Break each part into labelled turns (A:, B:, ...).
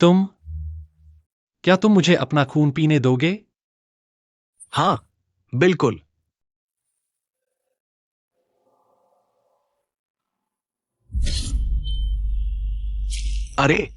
A: तुम क्या तुम मुझे अपना खून पीने दोगे?
B: हाँ, बिल्कुल। अरे,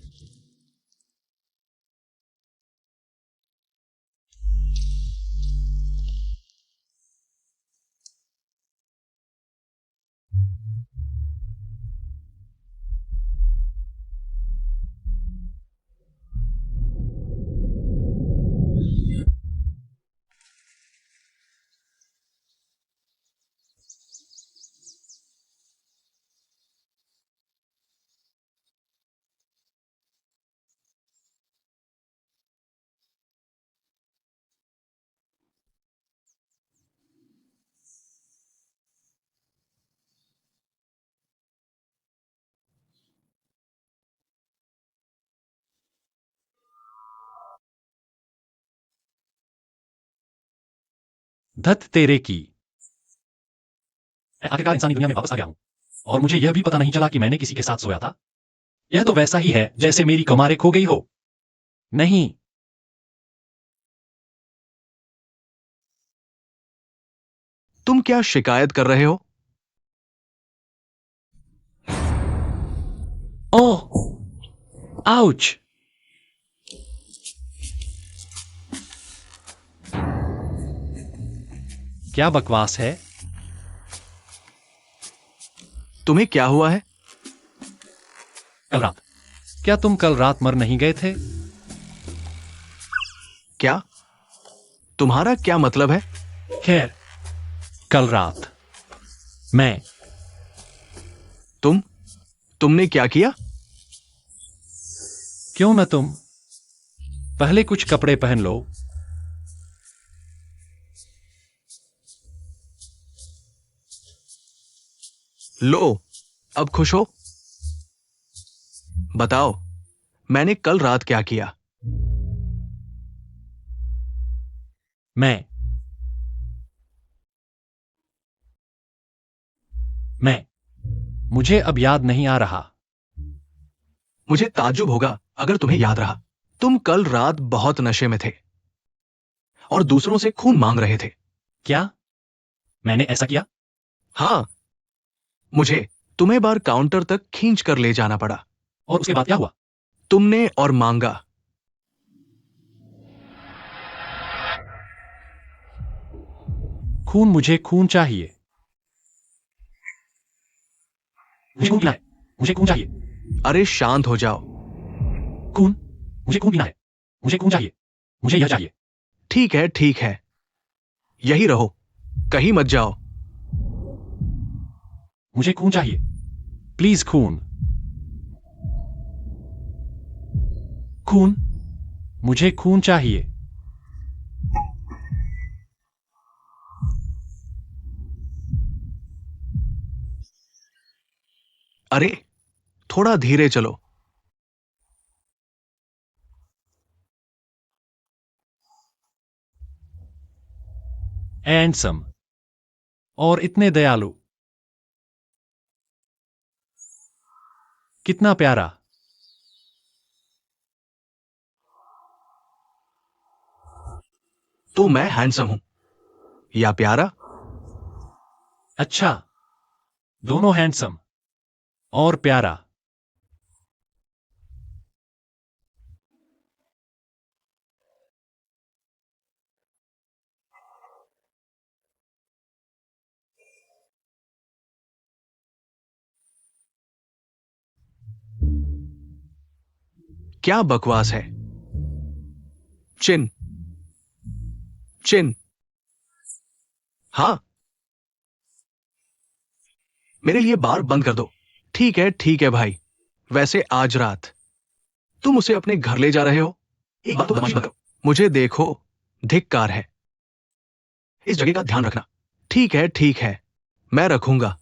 A: धत तेरे की। मैं आखिरकार इंसानी दुनिया में वापस आ गया हूं और मुझे यह भी पता नहीं चला कि मैंने किसी के साथ सोया था। यह तो वैसा ही है जैसे मेरी कमारे खो गई हो। नहीं।
B: तुम क्या शिकायत कर रहे हो?
A: ओह, आउच। क्या बकवास है?
B: तुम्हें क्या हुआ है?
A: कल रात। क्या तुम कल रात मर नहीं गए थे?
B: क्या? तुम्हारा क्या मतलब है?
A: खैर, कल रात मैं
B: तुमने क्या किया?
A: क्यों न तुम पहले कुछ कपड़े पहन लो।
B: लो, अब खुश हो? बताओ, मैंने कल रात क्या किया?
A: मैं मैं मुझे अब याद नहीं आ रहा।
B: मुझे ताज्जुब होगा अगर तुम्हें याद रहा। तुम कल रात बहुत नशे में थे और दूसरों से खून मांग रहे थे।
A: क्या मैंने ऐसा किया?
B: हाँ, मुझे तुम्हें बार काउंटर तक खींच कर ले जाना पड़ा।
A: और उसके बाद क्या हुआ?
B: तुमने और मांगा।
A: खून, मुझे खून चाहिए। मुझे खून पीना है। मुझे खून चाहिए।
B: अरे शांत हो जाओ।
A: खून। मुझे खून पीना है। मुझे खून चाहिए। मुझे यह चाहिए।
B: ठीक है, ठीक है, यही रहो, कहीं मत जाओ।
A: मुझे खून चाहिए। प्लीज खून। खून। मुझे खून चाहिए।
B: अरे, थोड़ा धीरे चलो।
A: हैंडसम और इतने दयालु। कितना प्यारा।
B: तो मैं हैंडसम हूं या प्यारा?
A: अच्छा, दोनों हैंडसम और प्यारा।
B: क्या बकवास है। चिन, चिन। हाँ, मेरे लिए बार बंद कर दो। ठीक है भाई। वैसे आज रात तुम उसे अपने घर ले जा रहे हो? एक बात तो बदमाशी मत करो। मुझे देखो, धिक्कार है। इस जगह का ध्यान रखना। ठीक है, मैं रखूंगा।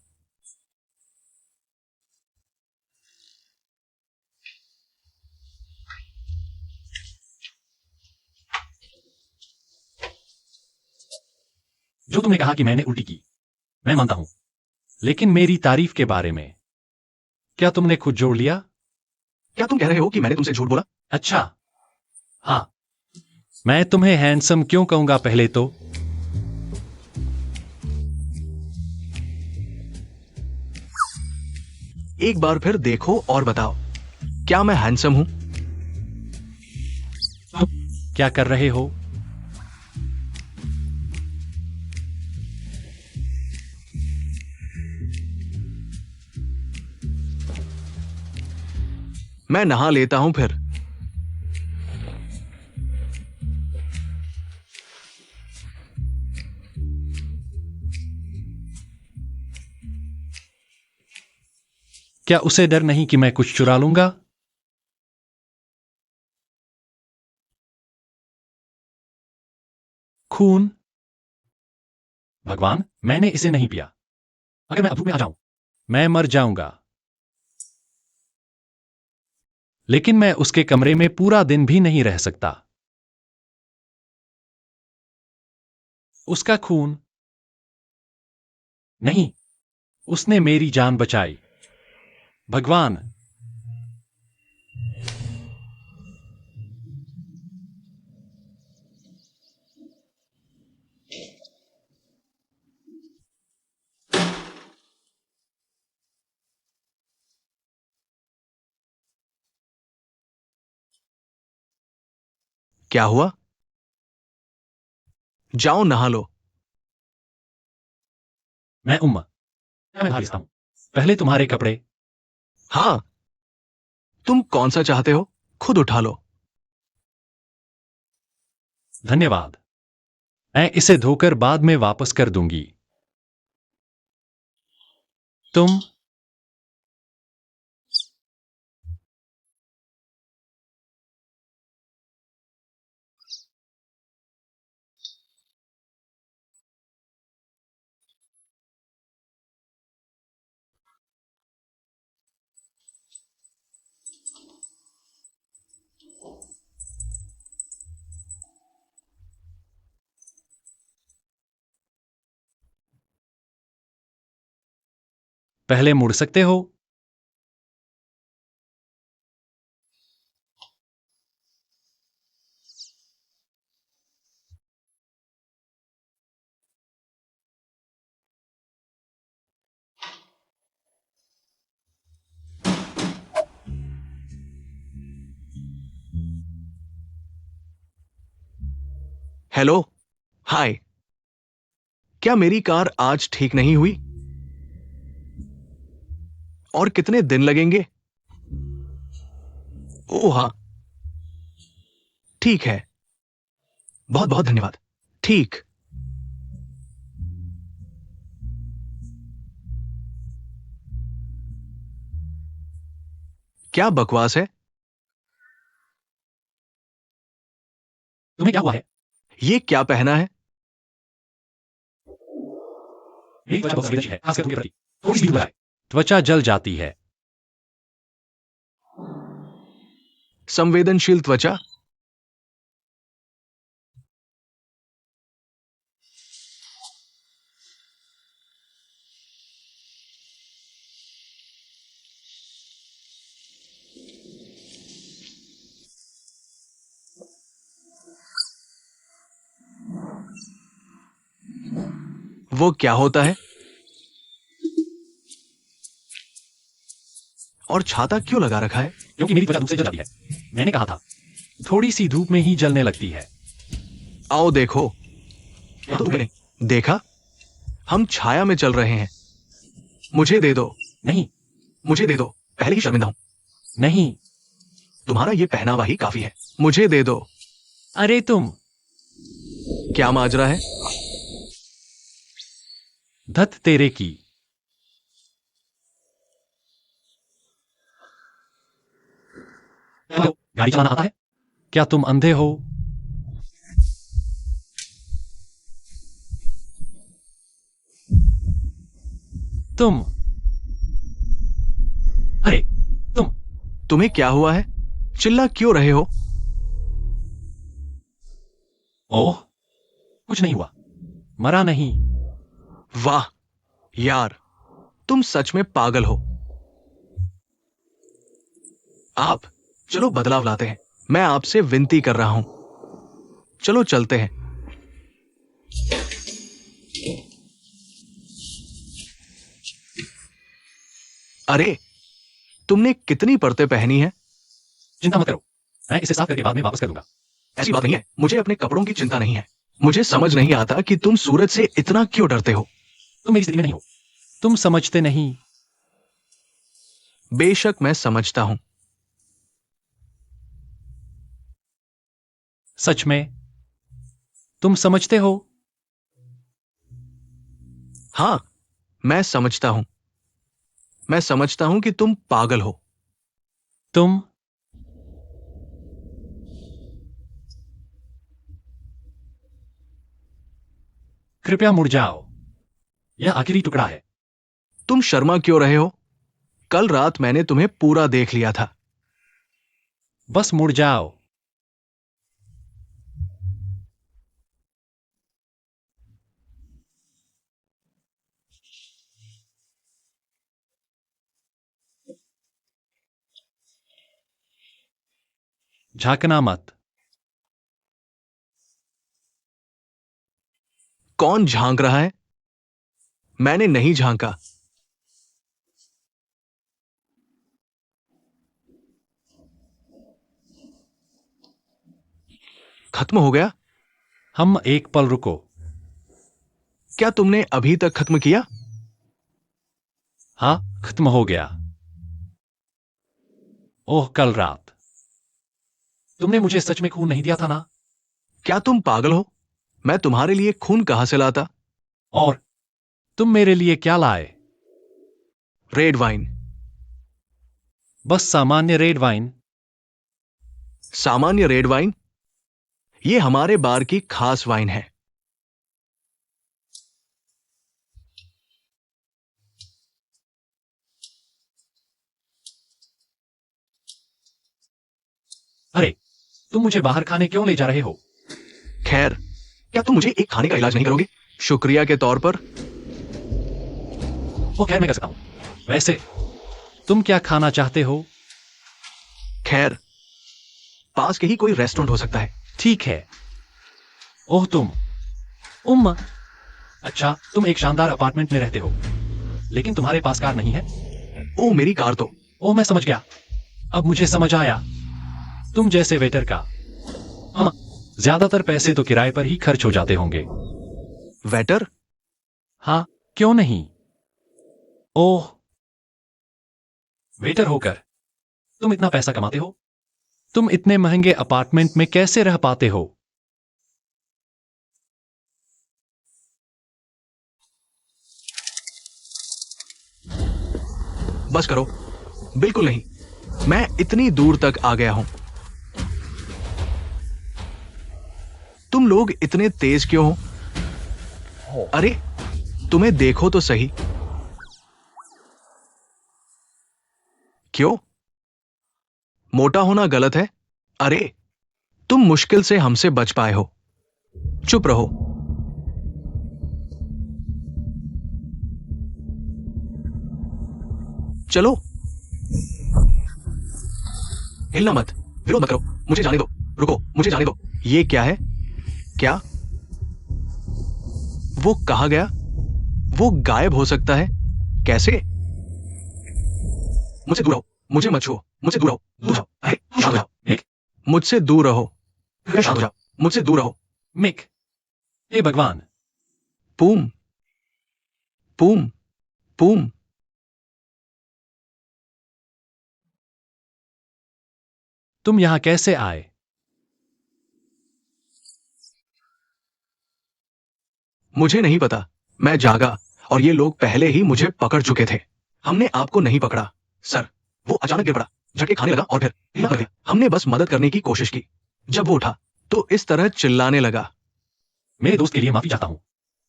A: जो तुमने कहा कि मैंने उल्टी की, मैं मानता हूं। लेकिन मेरी तारीफ के बारे में क्या तुमने खुद जोड़ लिया?
B: क्या तुम कह रहे हो कि मैंने तुमसे झूठ बोला?
A: अच्छा, हाँ। मैं तुम्हें हैंडसम क्यों कहूंगा पहले तो?
B: एक बार फिर देखो और बताओ, क्या मैं हैंडसम हूं?
A: क्या कर रहे हो?
B: मैं नहा लेता हूं फिर।
A: क्या उसे डर नहीं कि मैं कुछ चुरा लूंगा? खून? भगवान, मैंने इसे नहीं पिया। अगर मैं अब धूप में आ जाऊं, मैं मर जाऊंगा। लेकिन मैं उसके कमरे में पूरा दिन भी नहीं रह सकता। उसका खून? नहीं, उसने मेरी जान बचाई। भगवान!
B: क्या हुआ? जाओ नहा लो।
A: मैं भागता हूं। पहले तुम्हारे कपड़े।
B: हाँ, तुम कौन सा चाहते हो? खुद उठा लो।
A: धन्यवाद। मैं इसे धोकर बाद में वापस कर दूंगी। तुम? पहले मुड़ सकते हो?
B: हेलो, हाय। क्या मेरी कार आज ठीक नहीं हुई? और कितने दिन लगेंगे? ओह हाँ, ठीक है। बहुत बहुत धन्यवाद। ठीक। क्या बकवास है?
A: तुम्हें क्या हुआ है?
B: ये क्या पहना है?
A: मेरी त्वचा बहुत संवेदनशील है, खासकर तुम्हारे प्रति। थोड़ी सी भी धूल लगाए, त्वचा जल जाती है।
B: संवेदनशील त्वचा? वो क्या होता है? और छाता क्यों लगा रखा है?
A: क्योंकि मेरी त्वचा धूप से जल जाती है। मैंने कहा था, थोड़ी सी धूप में ही जलने लगती है।
B: आओ देखो।
A: तो तुमने?
B: देखा? हम छाया में चल रहे हैं। मुझे दे दो।
A: नहीं,
B: मुझे दे दो। पहले ही शर्मिंदा हूं।
A: नहीं।
B: तुम्हारा ये पहनावा ही काफी है। मुझे दे दो।
A: अरे तुम!
B: क्या माजरा है?
A: धत तेरे की! हेलो, गाड़ी चलाना आता है? क्या तुम अंधे हो? तुम! अरे, तुम!
B: तुम्हें क्या हुआ है? चिल्ला क्यों रहे हो?
A: ओह, कुछ नहीं हुआ। मरा नहीं।
B: वाह यार, तुम सच में पागल हो। आप चलो बदलाव लाते हैं। मैं आपसे विनती कर रहा हूं, चलो चलते हैं। अरे, तुमने कितनी परतें पहनी हैं?
A: चिंता मत करो, मैं इसे साफ करके बाद में वापस कर दूंगा।
B: ऐसी बात नहीं है, मुझे अपने कपड़ों की चिंता नहीं है। मुझे समझ नहीं आता कि तुम सूरज से इतना क्यों डरते हो।
A: तुम मेरी स्थिति में नहीं हो। तुम समझते नहीं।
B: बेशक मैं समझता हूं।
A: सच में तुम समझते हो?
B: हां, मैं समझता हूं। मैं समझता हूं कि तुम पागल हो।
A: तुम कृपया मुड़ जाओ, यह आखिरी टुकड़ा है।
B: तुम शर्मा क्यों रहे हो? कल रात मैंने तुम्हें पूरा देख लिया था।
A: बस मुड़ जाओ। झांकना मत।
B: कौन झांक रहा है? मैंने नहीं झांका। खत्म हो गया?
A: हम एक पल रुको।
B: क्या तुमने अभी तक खत्म किया?
A: हाँ, खत्म हो गया। ओह, कल रात तुमने मुझे सच में खून नहीं दिया था ना?
B: क्या तुम पागल हो? मैं तुम्हारे लिए खून कहां से लाता?
A: और तुम मेरे लिए क्या लाए?
B: Red wine.
A: बस सामान्य रेड वाइन।
B: सामान्य रेड वाइन? ये हमारे बार की खास वाइन है।
A: अरे, तुम मुझे बाहर खाने क्यों ले जा रहे हो?
B: खैर, क्या तुम मुझे एक खाने का इलाज नहीं करोगे? शुक्रिया के तौर पर।
A: वो खैर मैं कर सकता हूं। वैसे तुम क्या खाना चाहते हो?
B: खैर, पास के ही कोई रेस्टोरेंट हो सकता है।
A: ठीक है। ओह, तुम अच्छा, तुम एक शानदार अपार्टमेंट में रहते हो, लेकिन तुम्हारे पास कार नहीं है।
B: ओ, मेरी कार तो।
A: ओह, मैं समझ गया। अब मुझे समझ आया। तुम जैसे वेटर का। हाँ, ज्यादातर पैसे तो किराए पर ही खर्च हो जाते होंगे।
B: वेटर?
A: हाँ, क्यों नहीं? ओह, वेटर होकर तुम इतना पैसा कमाते हो? तुम इतने महंगे अपार्टमेंट में कैसे रह पाते हो?
B: बस करो। बिल्कुल नहीं। मैं इतनी दूर तक आ गया हूं। तुम लोग इतने तेज क्यों हो? अरे, तुम्हें देखो तो सही। क्यों? मोटा होना गलत है? अरे, तुम मुश्किल से हमसे बच पाए हो। चुप रहो। चलो। हिलना मत। विरोध मत करो। मुझे जाने दो। रुको, मुझे जाने दो। ये क्या है? क्या? वो कहाँ गया? वो गायब हो सकता है? कैसे? मुझसे दूर रहो। मुझे मत छुओ। मुझसे दूर रहो। दूर जाओ। अरे, शांत हो जाओ।
A: मिक,
B: मुझसे दूर रहो। शांत हो जाओ। मुझसे दूर रहो।
A: मिक, हे भगवान।
B: पूम, पूम, पूम।
A: तुम यहां कैसे आए?
B: मुझे नहीं पता। मैं जागा और ये लोग पहले ही मुझे पकड़ चुके थे। हमने आपको नहीं पकड़ा, सर। वो अचानक गिर पड़ा, झटके खाने लगा और फिर हिला कर दिया। हमने बस मदद करने की कोशिश की। जब वो उठा तो इस तरह चिल्लाने लगा।
A: मेरे दोस्त के लिए माफी चाहता हूं,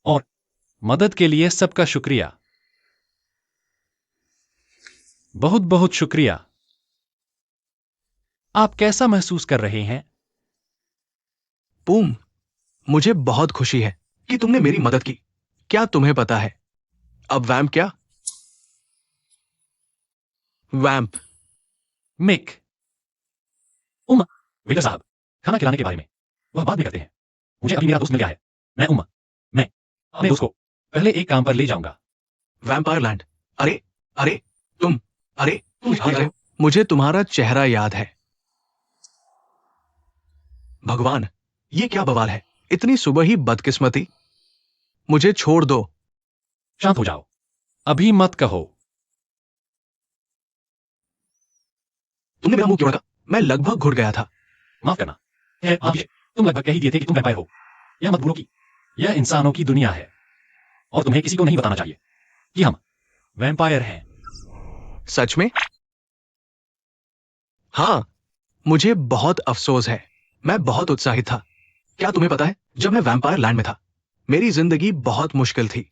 A: और मदद के लिए सबका शुक्रिया। बहुत बहुत शुक्रिया। आप कैसा महसूस कर रहे हैं?
B: पूम, मुझे बहुत खुशी है कि तुमने मेरी मदद की। क्या तुम्हें पता है अब वैम्प क्या? वैम्प।
A: मिक, वेटर साहब, खाना खिलाने के बारे में वह बाद में करते हैं। मुझे अभी मेरा दोस्त मिल गया है। मैं अपने दोस्त को पहले एक काम पर ले जाऊंगा।
B: Vampire land. अरे अरे तुम तुम कहाँ जा रहे हो? मुझे तुम्हारा चेहरा याद है। भगवान, ये क्या बवाल है? इतनी सुबह ही बदकिस्मती। मुझे छोड़ दो।
A: शांत हो जाओ, अभी मत कहो।
B: तुमने मेरा मुंह क्यों ढका? मैं लगभग घुट गया था।
A: माफ करना। तुम लगभग कह ही दिए थे कि तुम वैम्पायर हो। यह मत भूलो कि यह इंसानों की दुनिया है और तुम्हें किसी को नहीं बताना चाहिए कि हम वैम्पायर हैं।
B: सच में? हाँ, मुझे बहुत अफसोस है। मैं बहुत उत्साहित था। क्या तुम्हें पता है, जब मैं वैम्पायर लैंड में था, मेरी जिंदगी बहुत मुश्किल थी।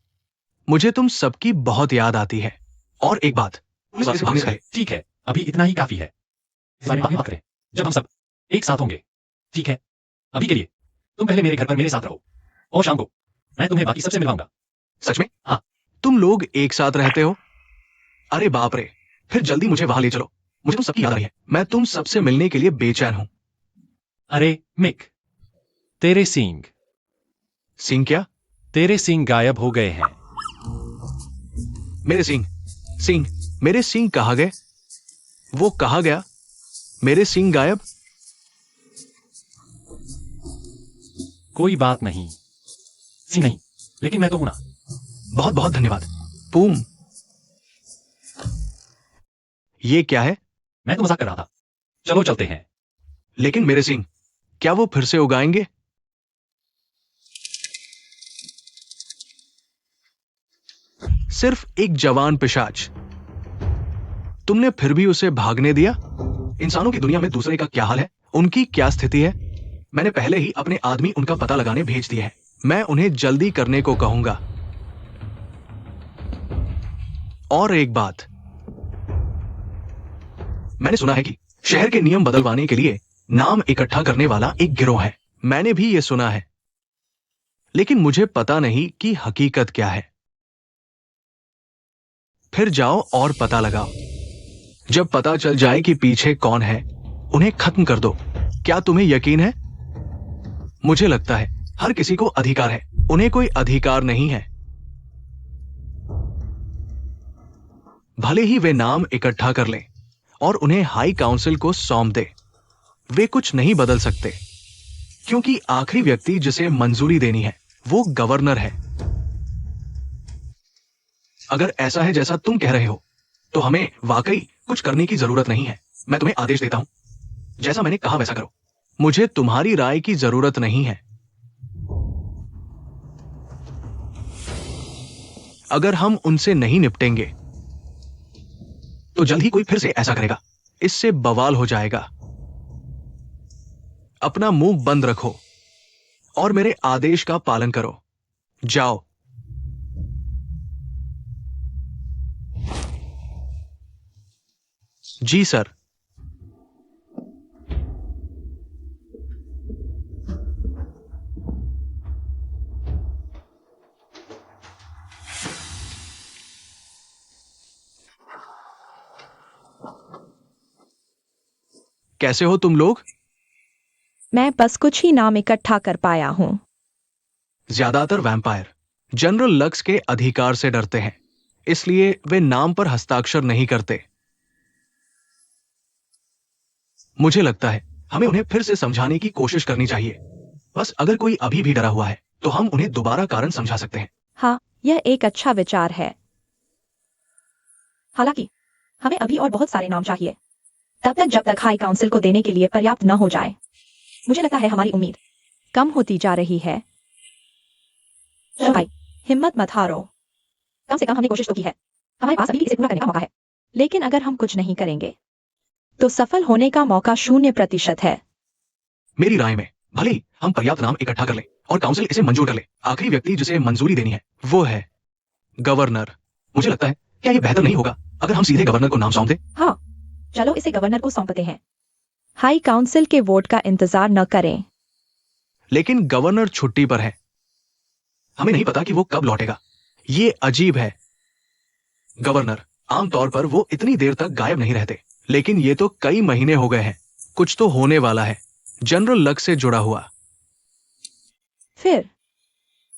B: मुझे तुम सबकी बहुत याद आती है। और एक बात, पुलिस वाले से भागने से पहले।
A: ठीक है, अभी इतना ही काफी है। इस बारे में बाद में बात करें, जब हम सब एक साथ होंगे। ठीक है, अभी के लिए तुम पहले मेरे घर पर मेरे साथ रहो और शाम को मैं तुम्हें बाकी सबसे मिलवाऊंगा।
B: सच में?
A: हाँ।
B: तुम लोग एक साथ रहते हो? अरे बाप रे, फिर जल्दी मुझे वहां ले चलो। मुझे तुम सबकी याद आ रही है। मैं तुम सबसे मिलने के लिए बेचैन हूं।
A: अरे मिक, तेरे सींग
B: सिंह क्या?
A: तेरे सींग गायब हो गए हैं।
B: मेरे सिंह? सिंह? मेरे सिंह कहाँ गए? वो कहाँ गया? मेरे सिंह गायब?
A: कोई बात नहीं। सींग नहीं, लेकिन मैं तो हूं ना।
B: बहुत बहुत धन्यवाद पूम। ये क्या है?
A: मैं तो मजाक कर रहा था। चलो चलते हैं।
B: लेकिन मेरे सिंह, क्या वो फिर से उगाएंगे? सिर्फ एक जवान पिशाच। तुमने फिर भी उसे भागने दिया? इंसानों की दुनिया में दूसरे का क्या हाल है? उनकी क्या स्थिति है? मैंने पहले ही अपने आदमी उनका पता लगाने भेज दिए हैं। मैं उन्हें जल्दी करने को कहूंगा। और एक बात, मैंने सुना है कि शहर के नियम बदलवाने के लिए नाम इकट्ठा करने वाला एक गिरोह है। मैंने भी यह सुना है, लेकिन मुझे पता नहीं कि हकीकत क्या है। फिर जाओ और पता लगाओ। जब पता चल जाए कि पीछे कौन है, उन्हें खत्म कर दो। क्या तुम्हें यकीन है? मुझे लगता है हर किसी को अधिकार है। उन्हें कोई अधिकार नहीं है। भले ही वे नाम इकट्ठा कर लें और उन्हें हाई काउंसिल को सौंप दे, वे कुछ नहीं बदल सकते, क्योंकि आखिरी व्यक्ति जिसे मंजूरी देनी है वो गवर्नर है। अगर ऐसा है जैसा तुम कह रहे हो, तो हमें वाकई कुछ करने की जरूरत नहीं है। मैं तुम्हें आदेश देता हूं, जैसा मैंने कहा वैसा करो। मुझे तुम्हारी राय की जरूरत नहीं है। अगर हम उनसे नहीं निपटेंगे, तो जल्द ही कोई फिर से ऐसा करेगा। इससे बवाल हो जाएगा। अपना मुंह बंद रखो और मेरे आदेश का पालन करो। जाओ। जी सर। कैसे हो तुम लोग?
C: मैं बस कुछ ही नाम इकट्ठा कर पाया हूं।
B: ज्यादातर वैम्पायर जनरल लक्स के अधिकार से डरते हैं, इसलिए वे नाम पर हस्ताक्षर नहीं करते। मुझे लगता है हमें उन्हें फिर से समझाने की कोशिश करनी चाहिए। बस अगर कोई अभी भी डरा हुआ है, तो हम उन्हें दोबारा कारण समझा सकते हैं।
C: हाँ, यह एक अच्छा विचार है। हालांकि हमें अभी और बहुत सारे नाम चाहिए, तब तक जब तक हाई काउंसिल को देने के लिए पर्याप्त न हो जाए। मुझे लगता है हमारी उम्मीद कम होती जा रही है। चलो भाई, हिम्मत मत हारो। कम से कम हमने कोशिश तो की है। हमारे पास अभी भी इसे पूरा करने का मौका है। लेकिन अगर हम कुछ नहीं करेंगे, तो सफल होने का मौका 0% है।
B: मेरी राय में भले ही हम पर्याप्त नाम इकट्ठा कर लें और काउंसिल इसे मंजूर कर ले, आखिरी व्यक्ति जिसे मंजूरी देनी है वो है गवर्नर। मुझे लगता है, क्या यह बेहतर नहीं होगा अगर हम सीधे गवर्नर को नाम सौंप दें?
C: हाँ, चलो इसे गवर्नर को सौंपते हैं। हाई काउंसिल के वोट का इंतजार न करें।
B: लेकिन गवर्नर छुट्टी पर है। हमें नहीं पता कि वो कब लौटेगा। ये अजीब है। गवर्नर आमतौर पर वो इतनी देर तक गायब नहीं रहते, लेकिन ये तो कई महीने हो गए हैं। कुछ तो होने वाला है। जनरल लक से जुड़ा हुआ।
C: फिर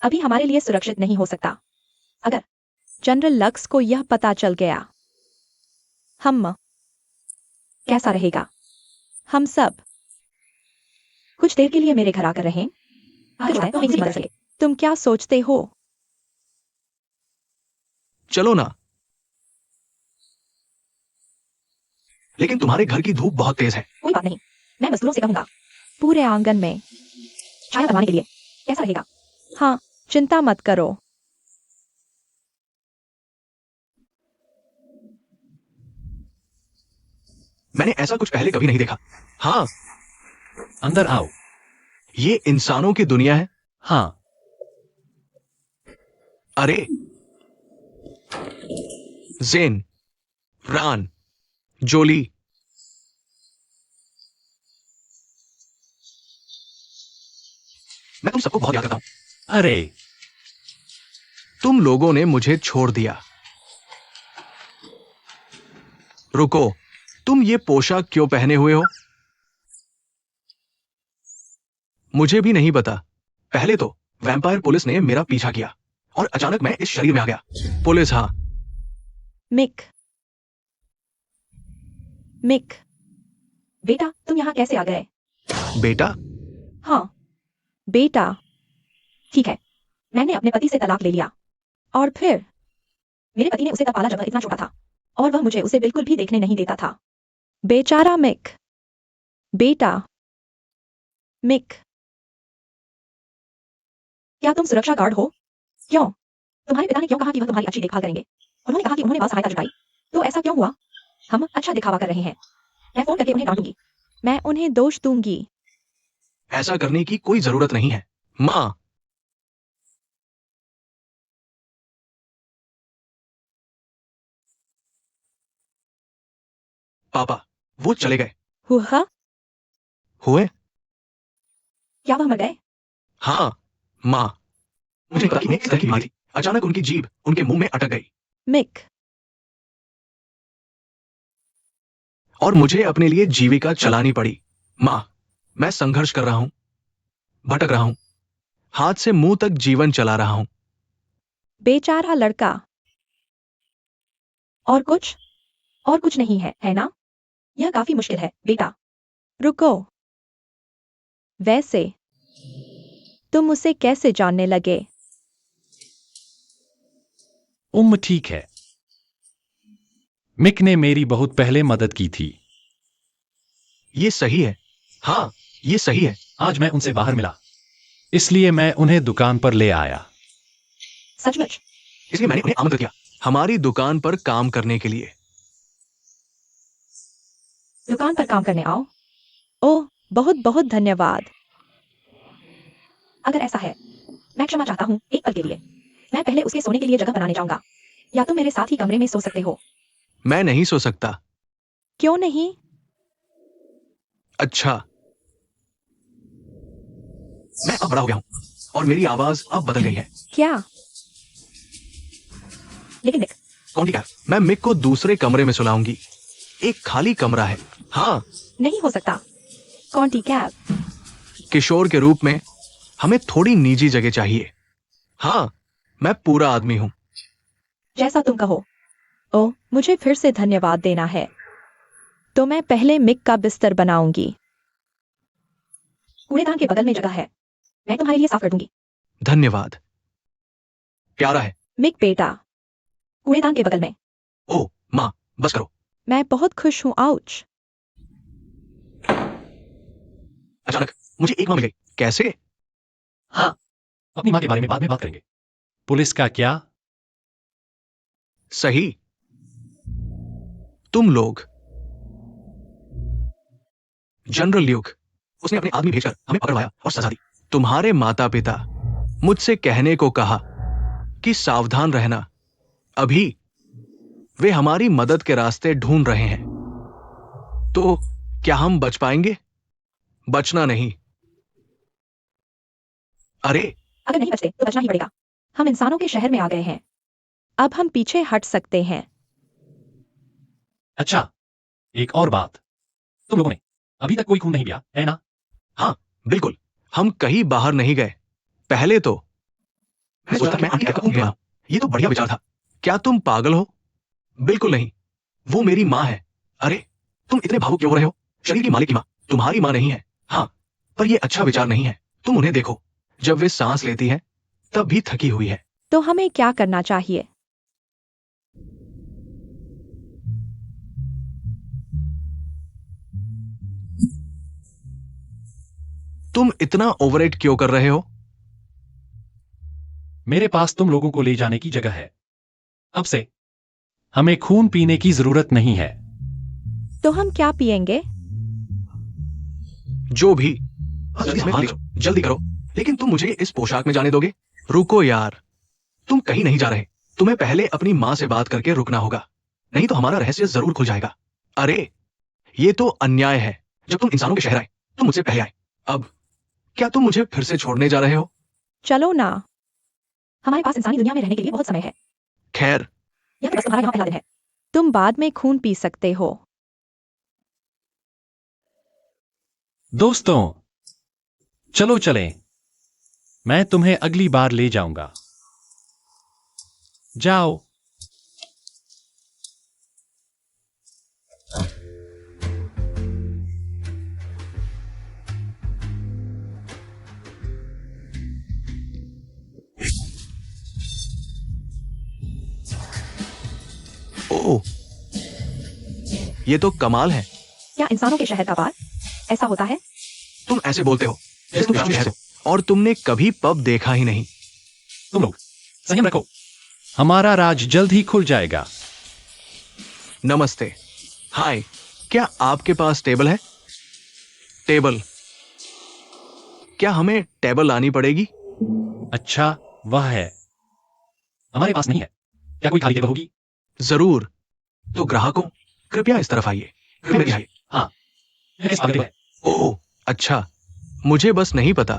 C: अभी हमारे लिए सुरक्षित नहीं हो सकता। अगर जनरल लक्स को यह पता चल गया, हम कैसा रहेगा? हम सब कुछ देर के लिए मेरे घर आकर रहें। अगर चाहे तो हम इसी बदल सके। तुम क्या सोचते हो?
B: चलो ना। लेकिन तुम्हारे घर की धूप बहुत तेज है।
C: कोई बात नहीं, मैं मजदूरों से कहूंगा पूरे आंगन में छाया बनवाने के लिए। कैसा रहेगा? हाँ, चिंता मत करो।
B: मैंने ऐसा कुछ पहले कभी नहीं देखा। हाँ,
A: अंदर आओ।
B: ये इंसानों की दुनिया है।
A: हाँ,
B: अरे, जेन, रान, जोली, मैं तुम सबको बहुत याद करता हूं।
A: अरे
B: तुम लोगों ने मुझे छोड़ दिया। रुको, तुम ये पोशाक क्यों पहने हुए हो? मुझे भी नहीं पता। पहले तो वैम्पायर पुलिस ने मेरा पीछा किया और अचानक मैं इस शरीर में आ गया। पुलिस, हाँ।
C: मिक, मिक, बेटा तुम यहाँ कैसे आ गए?
B: बेटा?
C: हाँ, बेटा। ठीक है, मैंने अपने पति से तलाक ले लिया और फिर मेरे पति ने उसे तब पाला जब वह इतना छोटा था और वह मुझे उसे बिल्कुल भी देखने नहीं देता था। बेचारा मिक। बेटा, मिक, क्या तुम सुरक्षा गार्ड हो? क्यों? तुम्हारे पिता ने क्यों कहा कि वह तुम्हारी अच्छी देखभाल करेंगे? उन्होंने कहा कि उन्होंने बहुत सहायता जुटाई। तो ऐसा क्यों हुआ? हम अच्छा दिखावा कर रहे हैं। मैं फोन करके उन्हें डांटूंगी। मैं उन्हें दोष दूंगी।
B: ऐसा करने की कोई जरूरत नहीं है, माँ। पापा, वो चले गए।
C: हुआ?
B: हुए?
C: क्या वह मर गए?
B: हाँ, माँ। मुझे पता कि मैं किस तरह की बीमारी थी। अचानक उनकी जीभ उनके मुंह में अटक गई
C: मिक,
B: और मुझे अपने लिए जीविका चलानी पड़ी। माँ, मैं संघर्ष कर रहा हूं, भटक रहा हूं, हाथ से मुंह तक जीवन चला रहा हूं।
C: बेचारा लड़का। और कुछ? और कुछ नहीं है, है ना? यह काफी मुश्किल है, बेटा। रुको। वैसे तुम उसे कैसे जानने लगे?
A: ठीक है। मिक ने मेरी बहुत पहले मदद की थी।
B: ये सही है। हाँ, ये सही है।
A: आज मैं उनसे बाहर मिला, इसलिए मैं उन्हें दुकान पर ले आया।
C: सचमुच?
B: इसलिए मैंने उन्हें आमंत्रित किया हमारी दुकान पर काम करने के लिए।
C: दुकान पर काम करने आओ। ओह, बहुत बहुत धन्यवाद। अगर ऐसा है, मैं क्षमा चाहता हूँ एक पल के लिए। मैं पहले उसके सोने के लिए जगह बनाने जाऊंगा। या तुम मेरे साथ ही कमरे में सो सकते हो।
B: मैं नहीं सो सकता।
C: क्यों नहीं?
B: अच्छा, मैं अब बड़ा हो गया हूं और मेरी आवाज अब बदल गई है।
C: क्या? लेकिन मिक,
B: कौन ठीक है? मैं मिक को दूसरे कमरे में सुलाऊंगी। एक खाली कमरा है। हाँ,
C: नहीं हो सकता। कौन कैब?
B: किशोर के रूप में हमें थोड़ी निजी जगह चाहिए। हाँ, मैं पूरा आदमी हूं।
C: जैसा तुम कहो। ओह, मुझे फिर से धन्यवाद देना है। तो मैं पहले मिक का बिस्तर बनाऊंगी। कूड़ेदान के बगल में जगह है, मैं तुम्हारे लिए साफ कर दूंगी।
B: धन्यवाद। प्यारा है।
C: मिक बेटा, कूड़ेदान के बगल में।
B: ओ माँ, बस करो।
C: मैं बहुत खुश हूँ। आउच।
B: अचानक मुझे एक माँ मिल गई। कैसे?
A: हाँ, अपनी माँ के बारे में बाद में बात करेंगे। पुलिस का क्या?
B: सही। तुम लोग। जनरल ल्यूक, उसने अपने आदमी भेजकर हमें पकड़वाया और सजा दी। तुम्हारे माता पिता मुझसे कहने को कहा कि सावधान रहना। अभी वे हमारी मदद के रास्ते ढूंढ रहे हैं। तो क्या हम बच पाएंगे? बचना नहीं। अरे,
C: अगर नहीं बचते तो बचना ही पड़ेगा। हम इंसानों के शहर में आ गए हैं। अब हम पीछे हट सकते हैं।
A: अच्छा, एक और बात, तुम लोगों ने अभी तक कोई खून नहीं पिया, है ना?
B: हाँ बिल्कुल, हम कहीं बाहर नहीं गए। पहले तो मैं सोचा मैं आंटी का घूम गया। ये तो बढ़िया विचार था। क्या तुम पागल हो? बिल्कुल नहीं, वो मेरी माँ है। अरे तुम इतने भावुक क्यों हो रहे हो? शरीर की मालिक की माँ तुम्हारी माँ नहीं है। हाँ, पर ये अच्छा विचार नहीं है। तुम उन्हें देखो, जब वे सांस लेती है तब भी थकी हुई है।
C: तो हमें क्या करना चाहिए?
B: तुम इतना ओवरएट क्यों कर रहे हो?
A: मेरे पास तुम लोगों को ले जाने की जगह है। अब से हमें खून पीने की जरूरत नहीं है।
C: तो हम क्या पिएंगे?
B: जो भी। जल्दी करो। लेकिन तुम मुझे इस पोशाक में जाने दोगे? रुको यार, तुम कहीं नहीं जा रहे। तुम्हें पहले अपनी माँ से बात करके रुकना होगा, नहीं तो हमारा रहस्य जरूर खुल जाएगा। अरे ये तो अन्याय है। जब तुम इंसानों के शहर आए तुम मुझसे पहले आए। अब क्या तुम मुझे फिर से छोड़ने जा रहे हो?
C: चलो ना, हमारे पास इंसानी दुनिया में रहने के लिए बहुत समय है।
B: खैर,
C: यह तो बस तुम्हारा यहाँ पहला दिन है। तुम बाद में खून पी सकते हो।
A: दोस्तों, चलो चलें। मैं तुम्हें अगली बार ले जाऊंगा। जाओ।
B: ओह, ये तो कमाल है।
C: क्या इंसानों के शहर का बार ऐसा होता है?
B: तुम ऐसे बोलते हो जैसे तुम शहर हो और तुमने कभी पब देखा ही नहीं।
A: तुम लोग संयम रखो, हमारा राज जल्द ही खुल जाएगा।
B: नमस्ते। हाय, क्या आपके पास टेबल है? टेबल? क्या हमें टेबल लानी पड़ेगी?
A: अच्छा, वह है। हमारे पास नहीं है। क्या कोई खाली टेबल होगी?
B: जरूर। तो ग्राहकों, कृपया इस तरफ आइए। कृपया आइए।
A: हाँ, यह इस पागल टेबल है।
B: ओह अच्छा, मुझे बस नहीं पता।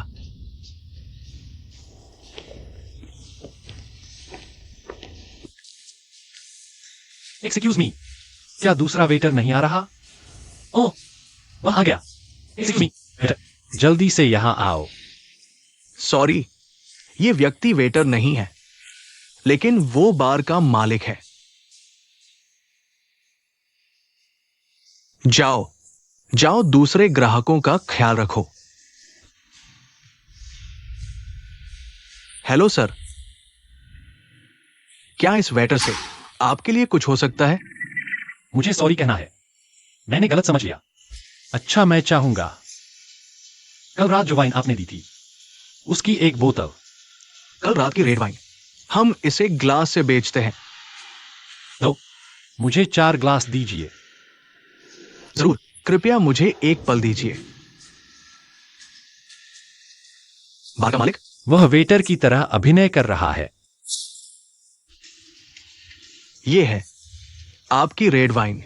A: एक्सक्यूज मी, क्या दूसरा वेटर नहीं आ रहा? ओह, वह आ गया। एक्सक्यूज मी, वेटर, जल्दी से यहां आओ।
B: सॉरी, ये व्यक्ति वेटर नहीं है, लेकिन वो बार का मालिक है। जाओ जाओ, दूसरे ग्राहकों का ख्याल रखो। हेलो सर, क्या इस वेटर से आपके लिए कुछ हो सकता है?
A: मुझे सॉरी कहना है, मैंने गलत समझ लिया। अच्छा, मैं चाहूंगा कल रात जो वाइन आपने दी थी उसकी एक बोतल।
B: कल रात की रेड वाइन हम इसे ग्लास से बेचते हैं।
A: तो मुझे 4 ग्लास दीजिए।
B: जरूर, कृपया मुझे एक पल दीजिए। बार का मालिक?
A: वह वेटर की तरह अभिनय कर रहा है।
B: ये है आपकी रेड वाइन।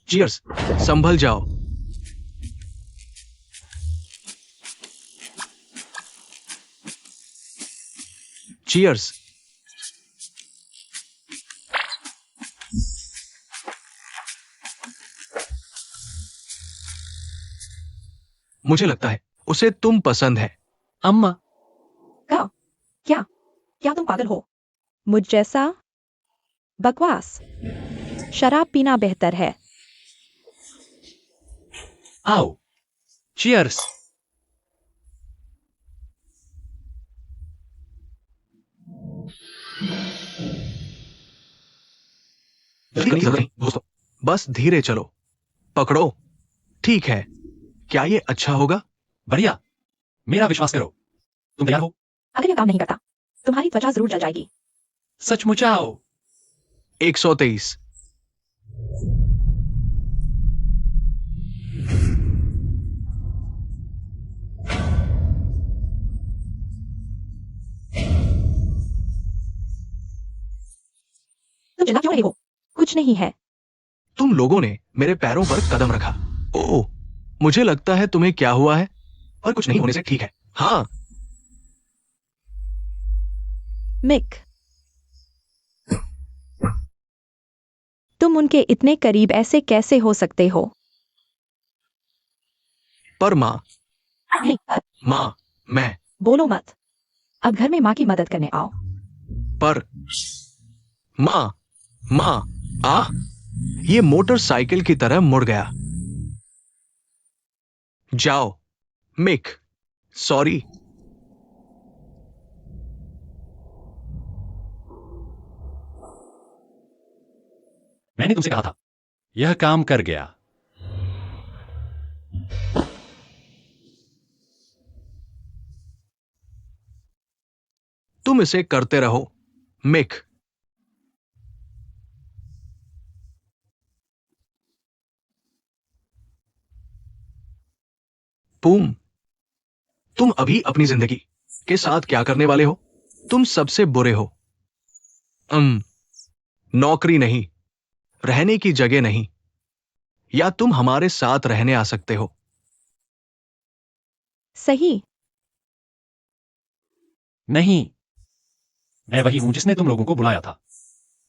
B: चीयर्स। संभल जाओ। चीयर्स। मुझे लगता है उसे तुम पसंद है।
A: अम्मा,
C: क्या क्या क्या तुम पागल हो? मुझ जैसा बकवास। शराब पीना बेहतर है।
A: आओ, चीयर्स।
B: दोस्तों, बस धीरे चलो। पकड़ो। ठीक है, क्या ये अच्छा होगा?
A: बढ़िया, मेरा विश्वास करो। तुम तैयार हो?
C: अगर यह काम नहीं करता तुम्हारी त्वचा जरूर जल जाएगी।
A: सचमुच आओ।
B: 123।
C: तुम चिल्ला क्यों रहे हो? कुछ नहीं है।
B: तुम लोगों ने मेरे पैरों पर कदम रखा। ओह, मुझे लगता है तुम्हें क्या हुआ है, पर कुछ नहीं होने से ठीक है। हाँ,
C: मिक, तुम उनके इतने करीब ऐसे कैसे हो सकते हो?
B: पर माँ,
C: नहीं,
B: मैं,
C: बोलो मत। अब घर में माँ की मदद करने आओ।
B: पर माँ, ये मोटरसाइकिल की तरह मुड़ गया। जाओ, मिक, सॉरी।
A: मैंने तुमसे कहा था, यह काम कर गया।
B: तुम इसे करते रहो, मिक। बूम। तुम अभी अपनी जिंदगी के साथ क्या करने वाले हो? तुम सबसे बुरे हो। नौकरी नहीं, रहने की जगह नहीं, या तुम हमारे साथ रहने आ सकते हो।
C: सही।
A: नहीं, मैं वही हूं जिसने तुम लोगों को बुलाया था।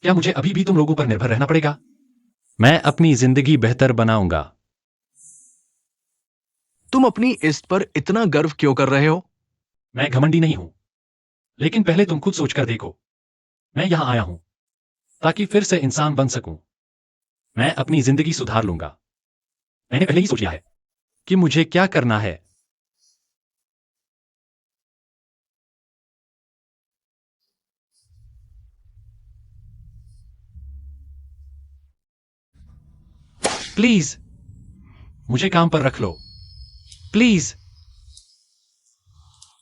A: क्या मुझे अभी भी तुम लोगों पर निर्भर रहना पड़ेगा? मैं अपनी जिंदगी बेहतर बनाऊंगा।
B: तुम अपनी इस पर इतना गर्व क्यों कर रहे हो?
A: मैं घमंडी नहीं हूं, लेकिन पहले तुम खुद सोचकर देखो। मैं यहां आया हूं ताकि फिर से इंसान बन सकूं। मैं अपनी जिंदगी सुधार लूंगा। मैंने पहले ही सोच लिया है कि मुझे क्या करना है। प्लीज मुझे काम पर रख लो, प्लीज।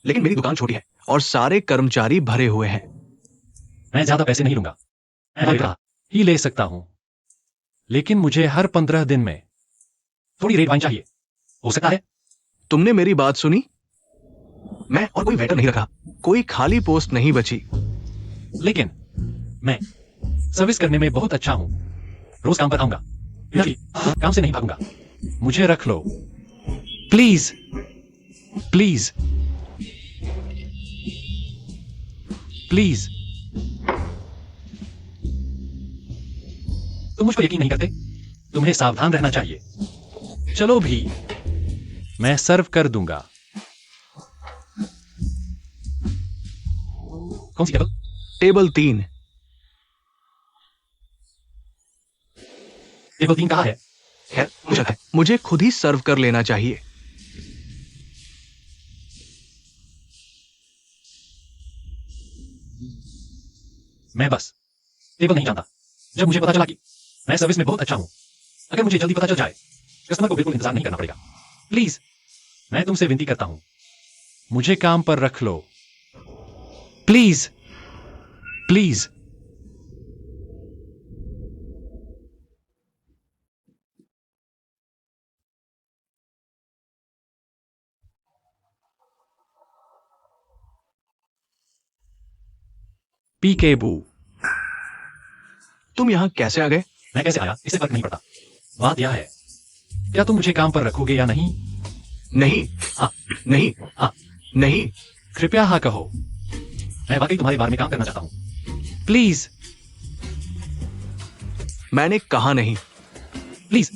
B: लेकिन मेरी दुकान छोटी है और सारे कर्मचारी भरे हुए हैं।
A: मैं ज्यादा पैसे नहीं लूंगा। मैं हल्का ही ले सकता हूं, लेकिन मुझे हर 15 दिन में थोड़ी रेड वाइन चाहिए। हो सकता है?
B: तुमने मेरी बात सुनी? मैं और कोई वेटर नहीं रखा, कोई खाली पोस्ट नहीं बची।
A: लेकिन मैं सर्विस करने में बहुत अच्छा हूं। रोज काम पर आऊंगा, काम से नहीं भागूंगा। मुझे रख लो, प्लीज, प्लीज, प्लीज। तुम मुझ पर यकीन नहीं करते? तुम्हें सावधान रहना चाहिए। चलो भी, मैं सर्व कर दूंगा। कौन सी टेबल?
B: टेबल 3।
A: टेबल 3 कहाँ है?
B: मुझे खुद ही सर्व कर लेना चाहिए।
A: मैं बस टेबल नहीं जानता। जब मुझे पता चला कि मैं सर्विस में बहुत अच्छा हूं, अगर मुझे जल्दी पता चल जाए, कस्टमर को बिल्कुल इंतजार नहीं करना पड़ेगा। प्लीज, मैं तुमसे विनती करता हूं, मुझे काम पर रख लो, प्लीज, प्लीज। पीके बू।
B: तुम यहां कैसे आ गए?
A: मैं कैसे आया इससे फर्क नहीं पड़ता। बात यह है, क्या तुम मुझे काम पर रखोगे या नहीं?
B: नहीं,
A: हाँ,
B: नहीं,
A: हाँ।
B: नहीं।
A: कृपया हाँ कहो। मैं वाकई तुम्हारे बारे में काम करना चाहता हूं। प्लीज,
B: मैंने कहा नहीं।
A: प्लीज,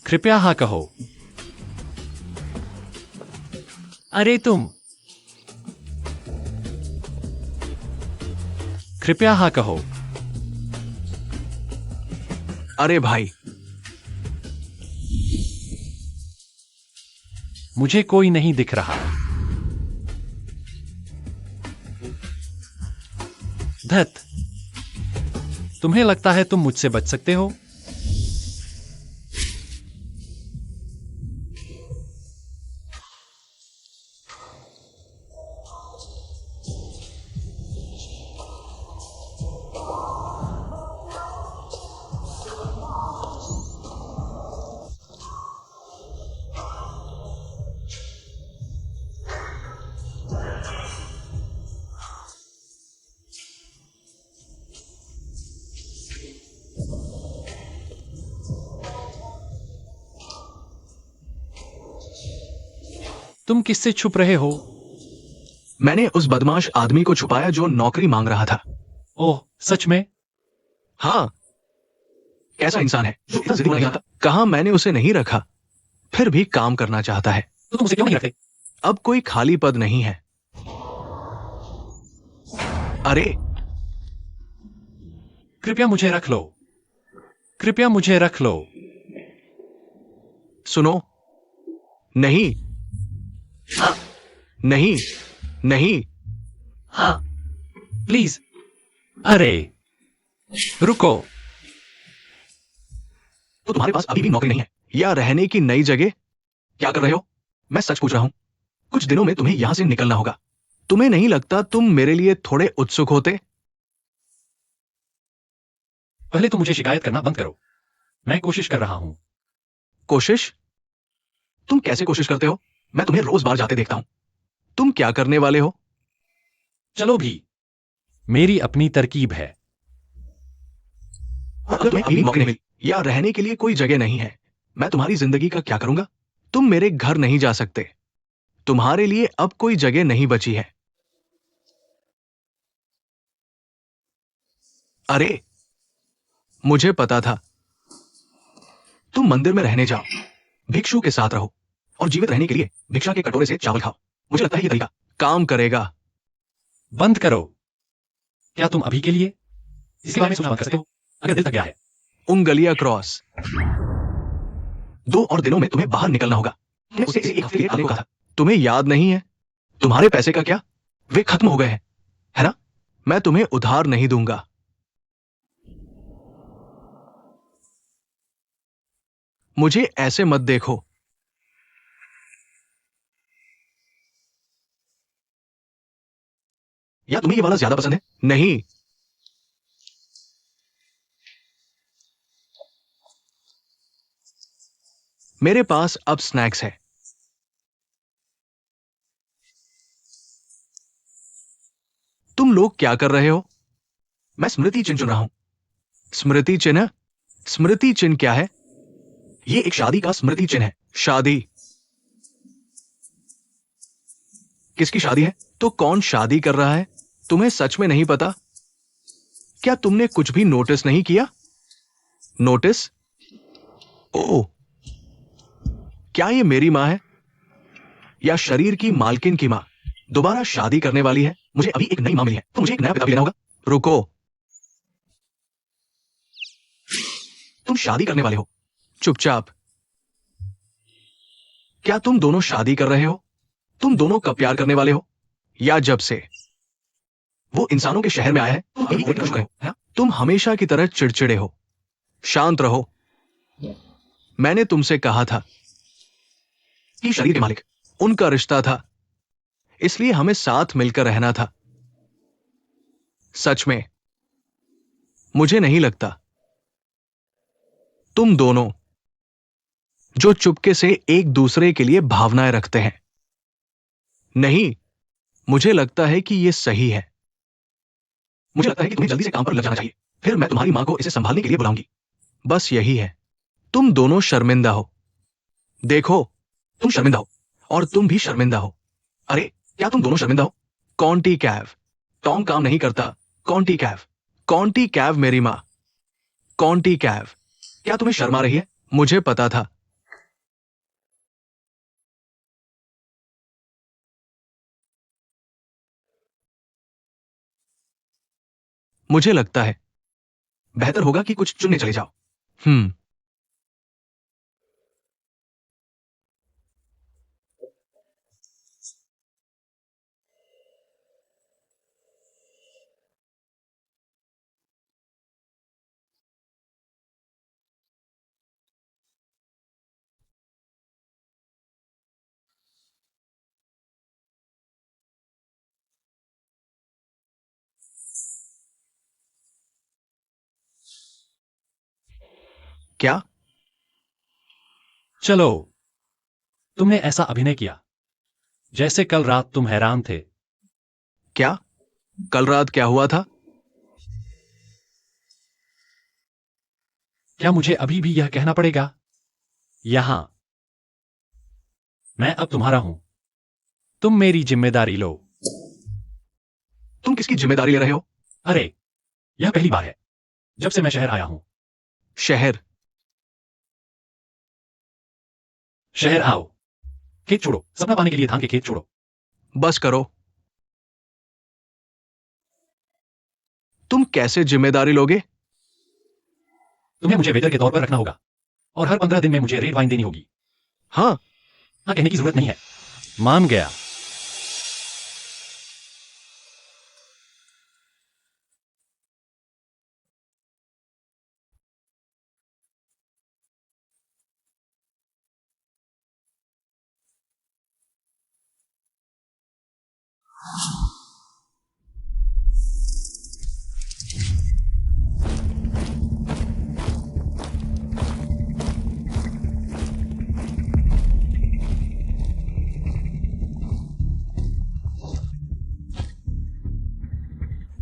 A: कृपया हाँ कहो। अरे तुम, कृपया हाँ कहो।
B: अरे भाई,
A: मुझे कोई नहीं दिख रहा। धत, तुम्हें लगता है तुम मुझसे बच सकते हो? तुम किससे छुप रहे हो?
B: मैंने उस बदमाश आदमी को छुपाया जो नौकरी मांग रहा था।
A: ओह, सच में?
B: हाँ, कैसा इंसान है जो इतना जिद्दी होना चाहता? कहा मैंने उसे नहीं रखा, फिर भी काम करना चाहता है।
A: तो तुम उसे क्यों नहीं रखते?
B: अब कोई खाली पद नहीं है। अरे,
A: कृपया मुझे रख लो। कृपया मुझे रख लो।
B: सुनो, नहीं, नहीं, नहीं,
A: हाँ, प्लीज। अरे, रुको।
B: तो तुम्हारे पास अभी भी नौकरी नहीं है या रहने की नई जगह? क्या कर रहे हो? मैं सच पूछ रहा हूं। कुछ दिनों में तुम्हें यहां से निकलना होगा। तुम्हें नहीं लगता तुम मेरे लिए थोड़े उत्सुक होते?
A: पहले तुम मुझे शिकायत करना बंद करो। मैं कोशिश कर रहा हूं।
B: कोशिश? तुम कैसे कोशिश करते हो? मैं तुम्हें रोज बाहर जाते देखता हूं। तुम क्या करने वाले हो?
A: चलो भी, मेरी अपनी तरकीब है।
B: अगर तुम्हें अभी नौकरी नहीं मिली या रहने के लिए कोई जगह नहीं है, मैं तुम्हारी जिंदगी का क्या करूंगा? तुम मेरे घर नहीं जा सकते। तुम्हारे लिए अब कोई जगह नहीं बची है। अरे, मुझे पता था। तुम मंदिर में रहने जाओ, भिक्षु के साथ रहो और जीवित रहने के लिए भिक्षा के कटोरे से चावल खाओ। मुझे लगता है ये तरीका काम करेगा।
A: बंद करो। क्या तुम अभी के लिए इसके बारे में सोचना बंद कर सकते हो? अगर दिल तक गया है।
B: उंगलिया क्रॉस। 2 और दिनों में तुम्हें बाहर निकलना होगा। तुमने उसे इसे 1 हफ्ते के लिए आने को कहा था। तुम्हें याद नहीं है? तुम्हारे पैसे का क्या? वे खत्म हो गए हैं, है ना? मैं तुम्हें उधार नहीं दूंगा। मुझे ऐसे मत देखो। या तुम्हें ये वाला ज्यादा पसंद है? नहीं। मेरे पास अब स्नैक्स है। तुम लोग क्या कर रहे हो? मैं स्मृति चिन्ह चुन रहा हूं। स्मृति चिन्ह? स्मृति चिन्ह क्या है? ये एक शादी का स्मृति चिन्ह है। शादी? किसकी शादी है? तो कौन शादी कर रहा है? तुम्हें सच में नहीं पता? क्या तुमने कुछ भी नोटिस नहीं किया? नोटिस? ओह, क्या ये मेरी मां है या शरीर की मालकिन की मां दोबारा शादी करने वाली है? मुझे अभी एक नई मां मिली है, तो मुझे एक नया पिता भी लेना होगा। रुको, तुम शादी करने वाले हो? चुपचाप। क्या तुम दोनों शादी कर रहे हो? तुम दोनों कब प्यार करने वाले हो? या जब से वो इंसानों के शहर में आया है, तुम अभी वेट कर चुके हो, है ना? तुम हमेशा की तरह चिड़चिड़े हो। शांत रहो। मैंने तुमसे कहा था कि शरीर के मालिक उनका रिश्ता था, इसलिए हमें साथ मिलकर रहना था। सच में मुझे नहीं लगता तुम दोनों जो चुपके से एक दूसरे के लिए भावनाएं रखते हैं। नहीं, मुझे लगता है कि यह सही है। मुझे लगता है कि तुम्हें जल्दी से काम पर लग जाना चाहिए, फिर मैं तुम्हारी मां को इसे संभालने के लिए बुलाऊंगी। बस यही है। तुम दोनों शर्मिंदा हो। देखो, तुम शर्मिंदा हो और तुम भी शर्मिंदा हो। अरे, क्या तुम दोनों शर्मिंदा हो? कॉन्टी कैव। टॉम काम नहीं करता। कॉन्टी कैव। कॉन्टी कैव मेरी मां। कॉन्टी कैव। क्या तुम्हें शर्म आ रही है? मुझे पता था। मुझे लगता है बेहतर होगा कि कुछ चुनने चले जाओ। क्या?
A: चलो, तुमने ऐसा अभिनय किया जैसे कल रात तुम हैरान थे।
B: क्या? कल रात क्या हुआ था?
A: क्या मुझे अभी भी यह कहना पड़ेगा? यहां मैं अब तुम्हारा हूं। तुम मेरी जिम्मेदारी लो।
B: तुम किसकी जिम्मेदारी ले रहे हो?
A: अरे, यह पहली बार है जब से मैं शहर आया हूं।
B: शहर?
A: शहर आओ। खेत छोड़ो, सपना पाने के लिए धान के खेत छोड़ो।
B: बस करो। तुम कैसे जिम्मेदारी लोगे?
A: तुम्हें मुझे वेटर के तौर पर रखना होगा और हर 15 दिन में मुझे रेड वाइन देनी होगी।
B: हाँ।
A: हाँ कहने की जरूरत नहीं है। मान गया।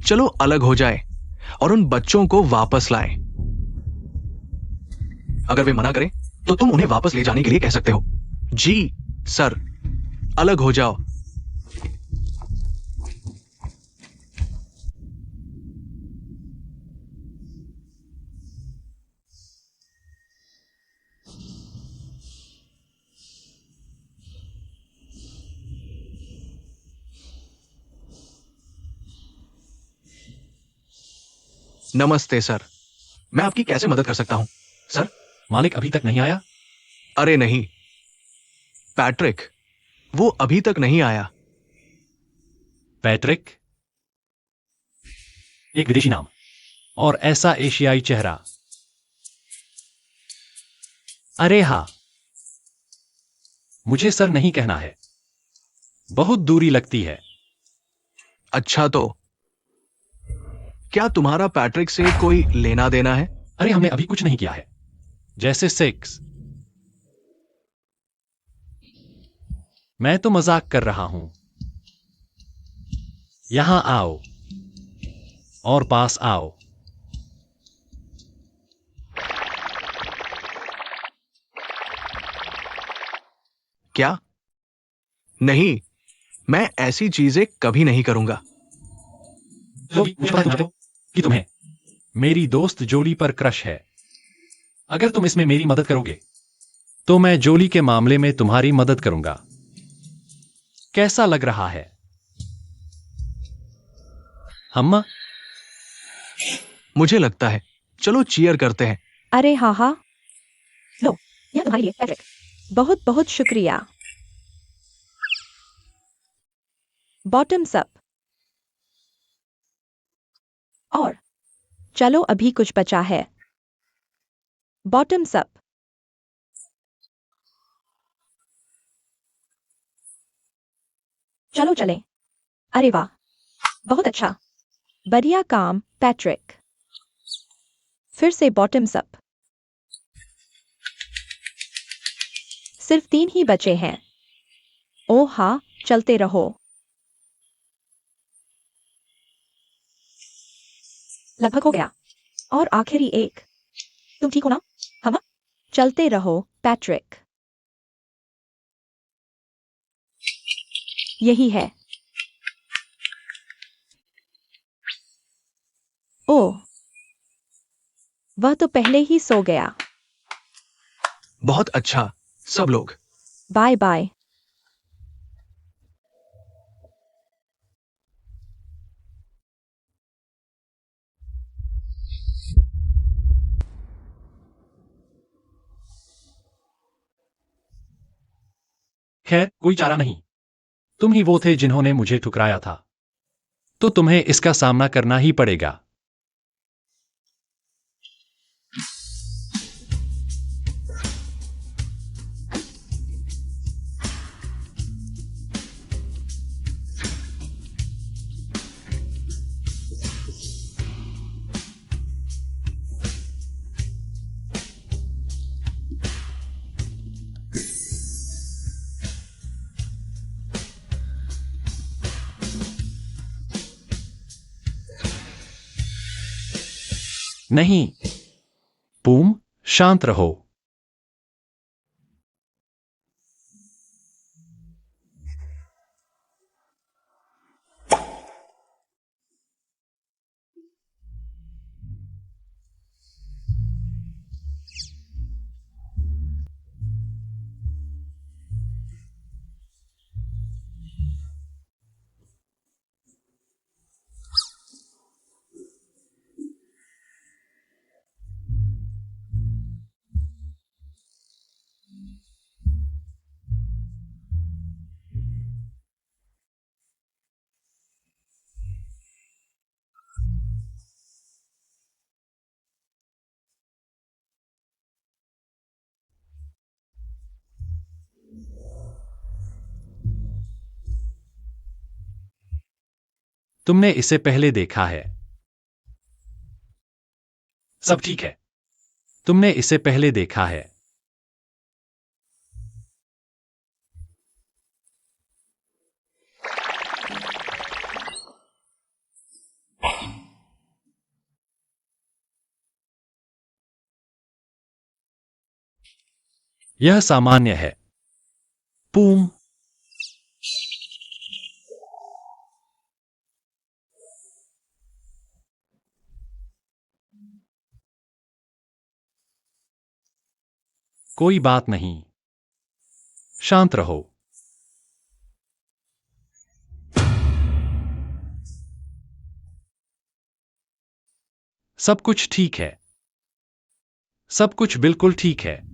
B: चलो अलग हो जाए और उन बच्चों को वापस लाएं। अगर वे मना करें तो तुम उन्हें वापस ले जाने के लिए कह सकते हो। जी सर, अलग हो जाओ। नमस्ते सर, मैं आपकी कैसे मदद कर सकता हूं? सर?
A: मालिक अभी तक नहीं आया?
B: अरे नहीं, पैट्रिक, वो अभी तक नहीं आया।
A: पैट्रिक? एक विदेशी नाम और ऐसा एशियाई चेहरा। अरे हाँ, मुझे सर नहीं कहना है, बहुत दूरी लगती है।
B: अच्छा तो क्या तुम्हारा पैट्रिक से कोई लेना देना है?
A: अरे हमने अभी कुछ नहीं किया है, जैसे सेक्स। मैं तो मजाक कर रहा हूं। यहां आओ और पास आओ।
B: क्या? नहीं, मैं ऐसी चीजें कभी नहीं करूंगा।
A: तो मुझे पता है कि तुम्हें मेरी दोस्त जोली पर क्रश है। अगर तुम इसमें मेरी मदद करोगे तो मैं जोली के मामले में तुम्हारी मदद करूंगा। कैसा लग रहा है? हम?
B: मुझे लगता है, चलो चीयर करते हैं।
C: अरे हाँ हाँ, लो, यह तुम्हारे लिए पैट्रिक। बहुत बहुत शुक्रिया। Bottoms up. और चलो अभी कुछ बचा है। Bottoms up. चलो चलें। अरे वाह, बहुत अच्छा, बढ़िया काम पैट्रिक। फिर से बॉटम्स अप। सिर्फ 3 ही बचे हैं। ओह हाँ, चलते रहो। लगभग हो गया। और आखिरी एक। तुम ठीक हो ना? हम? चलते रहो पैट्रिक। यही है। ओह, वह तो पहले ही सो गया।
B: बहुत अच्छा, सब लोग।
C: Bye bye.
A: खैर, कोई चारा नहीं। तुम ही वो थे जिन्होंने मुझे ठुकराया था, तो तुम्हें इसका सामना करना ही पड़ेगा। नहीं, पूम, शांत रहो। तुमने इसे पहले देखा है। सब ठीक है। तुमने इसे पहले देखा है। यह सामान्य है। पूम। कोई बात नहीं। शांत रहो। सब कुछ ठीक है। सब कुछ बिल्कुल ठीक है।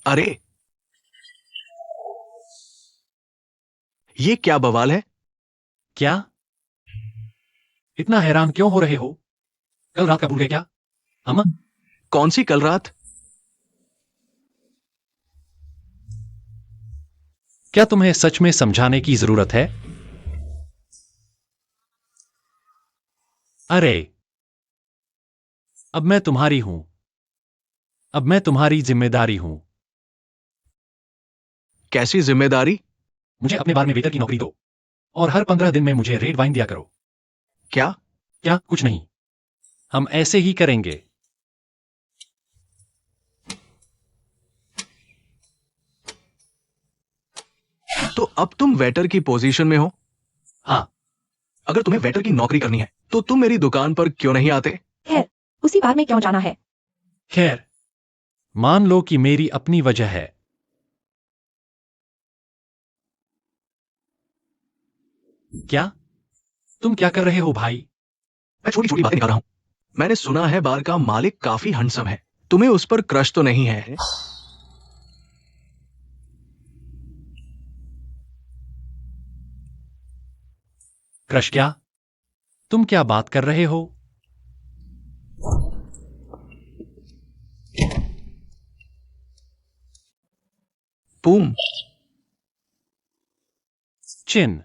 B: अरे, ये क्या बवाल है?
A: क्या? इतना हैरान क्यों हो रहे हो? कल रात का भूल गए क्या? अम्मा?
B: कौन सी कल रात?
A: क्या तुम्हें सच में समझाने की जरूरत है? अरे, अब मैं तुम्हारी हूं। अब मैं तुम्हारी जिम्मेदारी हूं।
B: कैसी जिम्मेदारी?
A: मुझे अपने बार में वेटर की नौकरी दो और हर 15 दिन में मुझे रेड वाइन दिया करो।
B: क्या?
A: क्या? कुछ नहीं। हम ऐसे ही करेंगे।
B: तो अब तुम वेटर की पोजीशन में हो?
A: हाँ।
B: अगर तुम्हें वेटर की नौकरी करनी है तो तुम मेरी दुकान पर क्यों नहीं आते?
C: खैर, उसी बार में क्यों जाना है?
A: खैर, मान लो कि मेरी अपनी वजह है। क्या? तुम क्या कर रहे हो भाई?
B: मैं छोटी छोटी बातें निकाल रहा हूं। मैंने सुना है बार का मालिक काफी हंडसम है। तुम्हें उस पर क्रश तो नहीं है?
A: क्रश क्या? तुम क्या बात कर रहे हो?
B: पूम।
A: चिन।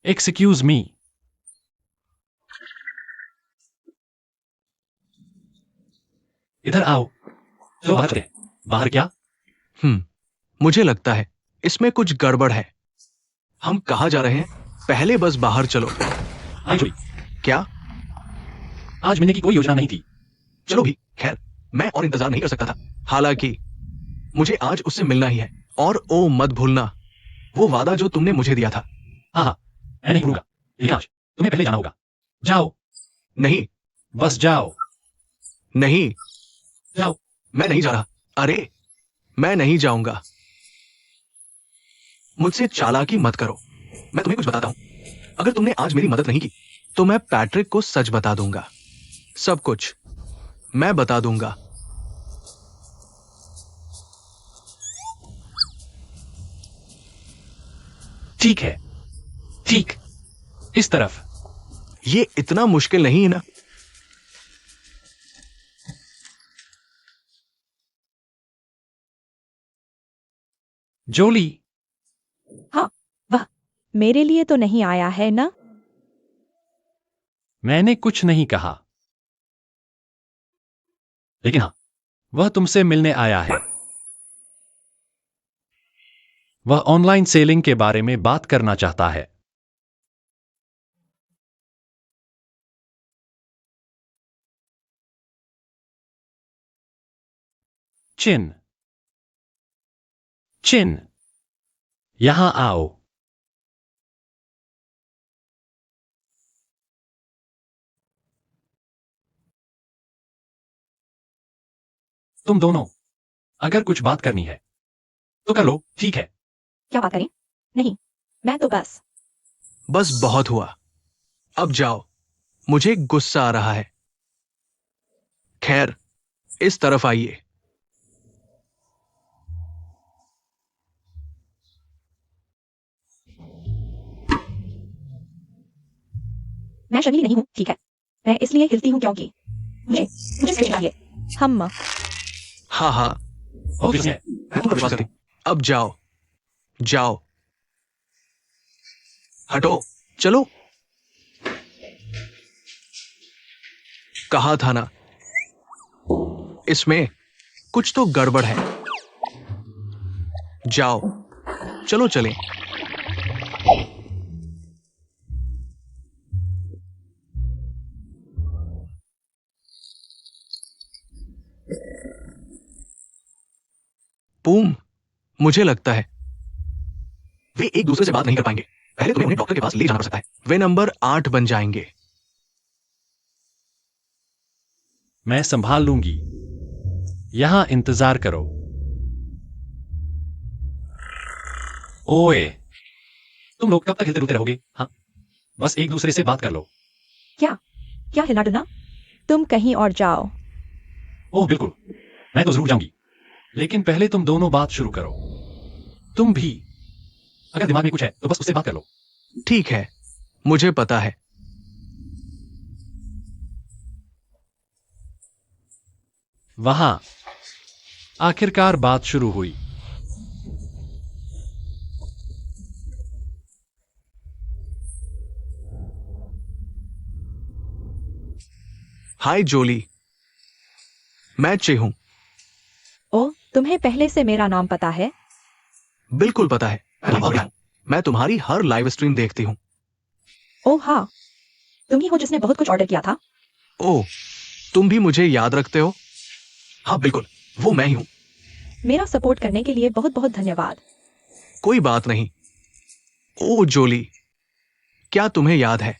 A: Excuse me. इधर आओ। चलो बाहर चलते हैं। बाहर क्या?
B: मुझे लगता है इसमें कुछ गड़बड़ है। हम कहाँ जा रहे हैं? पहले बस बाहर चलो।
A: आई जोई।
B: क्या?
A: आज मिलने की कोई योजना नहीं थी।
B: चलो भी, खैर, मैं और इंतजार नहीं कर सकता था। हालांकि मुझे आज उससे मिलना ही है। और ओ मत भूलना वो वादा जो तुमने मुझे दिया था।
A: हाँ हाँ, मैं नहीं भूलूंगा। लेकिन आज तुम्हें पहले जाना होगा। जाओ।
B: नहीं।
A: बस जाओ।
B: नहीं,
A: जाओ।
B: मैं नहीं जा रहा। अरे, मैं नहीं जाऊंगा। मुझसे चालाकी मत करो। मैं तुम्हें कुछ बताता हूं। अगर तुमने आज मेरी मदद नहीं की तो मैं पैट्रिक को सच बता दूंगा। सब कुछ मैं बता दूंगा।
A: ठीक है। ठीक। इस तरफ।
B: ये इतना मुश्किल नहीं है ना?
A: जोली।
C: हाँ, वह मेरे लिए तो नहीं आया है ना?
A: मैंने कुछ नहीं कहा। लेकिन हाँ, वह तुमसे मिलने आया है। वह ऑनलाइन सेलिंग के बारे में बात करना चाहता है। चिन। चिन। यहां आओ। तुम दोनों, अगर कुछ बात करनी है तो कर लो, ठीक है?
C: क्या बात करें? नहीं, मैं तो
B: बस बहुत हुआ। अब जाओ। मुझे गुस्सा आ रहा है। खैर, इस तरफ आइए।
C: मैं शर्मीली नहीं हूँ, ठीक है। मैं इसलिए हिलती हूँ क्योंकि मुझे मुझे स्विच चाहिए। हम
B: हाँ हाँ,
A: बहुत विश्वसनीय है।
B: मैं तुम पर विश्वास करती हूँ। अब जाओ, जाओ, हटो, चलो। कहा था ना, इसमें कुछ तो गड़बड़ है। जाओ, चलो चलें। पूम, मुझे लगता है वे एक दूसरे से बात नहीं कर पाएंगे। पहले तुम्हें उन्हें डॉक्टर के पास ले जाना पड़ सकता है। वे नंबर 8 बन जाएंगे।
A: मैं संभाल लूंगी। यहां इंतजार करो। ओए, तुम लोग कब तक हिलते डुलते रहोगे? हाँ, बस एक दूसरे से बात कर लो।
C: क्या क्या हिला डुलना? तुम कहीं और जाओ।
A: ओह बिल्कुल, मैं तो जरूर जाऊंगी। लेकिन पहले तुम दोनों बात शुरू करो। तुम भी। अगर दिमाग में कुछ है तो बस उससे बात कर लो।
B: ठीक है, मुझे पता है।
A: वहां आखिरकार बात शुरू हुई।
B: हाय जोली, मैं चे हूं।
C: ओ, तुम्हें पहले से मेरा नाम पता है?
B: बिल्कुल पता है। मैं तुम्हारी हर लाइव स्ट्रीम देखती हूँ।
C: ओह हाँ, तुम ही हो जिसने बहुत कुछ ऑर्डर किया था।
B: ओह, तुम भी मुझे याद रखते हो? हाँ बिल्कुल, वो मैं ही हूँ।
C: मेरा सपोर्ट करने के लिए बहुत बहुत धन्यवाद।
B: कोई बात नहीं। ओह जोली, क्या तुम्हें याद है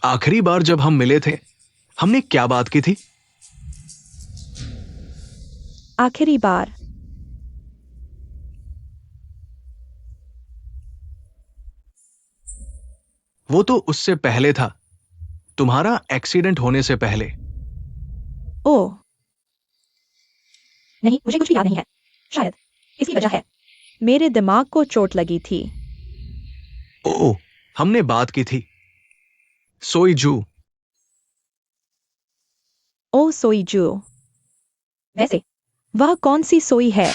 B: आखिरी बार जब हम मिले थे, हमने क्या बात की थी?
C: आखिरी बार
B: वो तो उससे पहले था, तुम्हारा एक्सीडेंट होने से पहले।
C: ओह नहीं, मुझे कुछ भी याद नहीं है। शायद इसकी वजह है मेरे दिमाग को चोट लगी थी।
B: ओह, हमने बात की थी। सोई जू।
C: ओह सोईजू। वैसे वह कौन सी सोई है?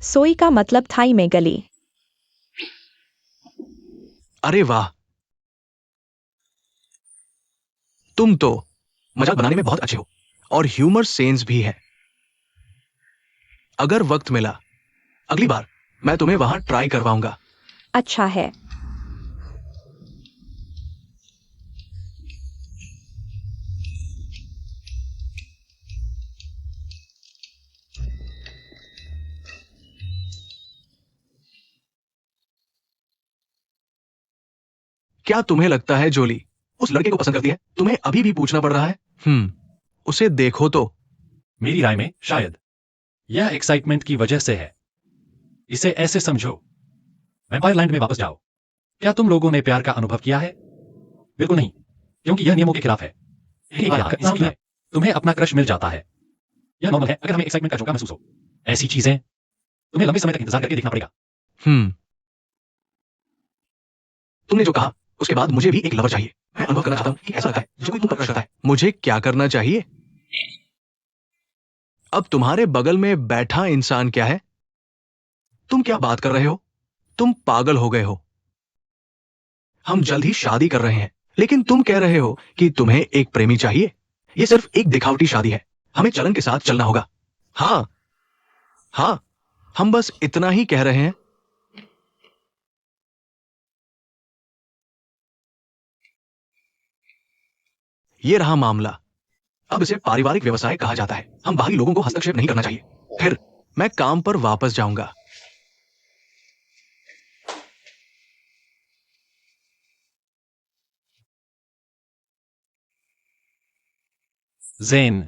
C: सोई का मतलब थाई में गली।
B: अरे वाह, तुम तो मजाक बनाने में बहुत अच्छे हो और ह्यूमर सेंस भी है। अगर वक्त मिला, अगली बार मैं तुम्हें वहां ट्राई करवाऊंगा।
C: अच्छा है।
B: क्या तुम्हें लगता है जोली उस लड़के को पसंद करती है? तुम्हें अभी भी पूछना पड़ रहा है? उसे देखो तो।
A: मेरी राय में शायद यह एक्साइटमेंट की वजह से है। इसे ऐसे समझो, वैम्पायर लैंड में वापस जाओ। क्या तुम लोगों ने प्यार का अनुभव किया है? बिल्कुल नहीं, क्योंकि यह नियमों के खिलाफ है। एक बार इंसान है, तुम्हें अपना क्रश मिल जाता है। यह नॉर्मल है अगर हमें एक्साइटमेंट का झोंका महसूस हो। ऐसी चीजें तुम्हें लंबे समय तक इंतजार करके देखना पड़ेगा।
B: तुमने जो कहा उसके बाद मुझे भी एक लवर चाहिए। मैं अनुभव करना चाहता हूँ कि ऐसा लगता है जो कोई तुम पर क्रश करता है। मुझे क्या करना चाहिए? अब तुम्हारे बगल में बैठा इंसान क्या है? तुम क्या बात कर रहे हो? तुम पागल हो गए हो। हम जल्द ही शादी कर रहे हैं, लेकिन तुम कह रहे हो कि तुम्हें एक प्रेमी चाहिए। यह सिर्फ एक दिखावटी शादी है। हमें चलन के साथ चलना होगा। हाँ हाँ, हम बस इतना ही कह रहे हैं। यह रहा मामला। अब इसे पारिवारिक व्यवसाय कहा जाता है। हम बाहरी लोगों को हस्तक्षेप नहीं करना चाहिए। फिर मैं काम पर वापस जाऊंगा।
A: ज़ेन,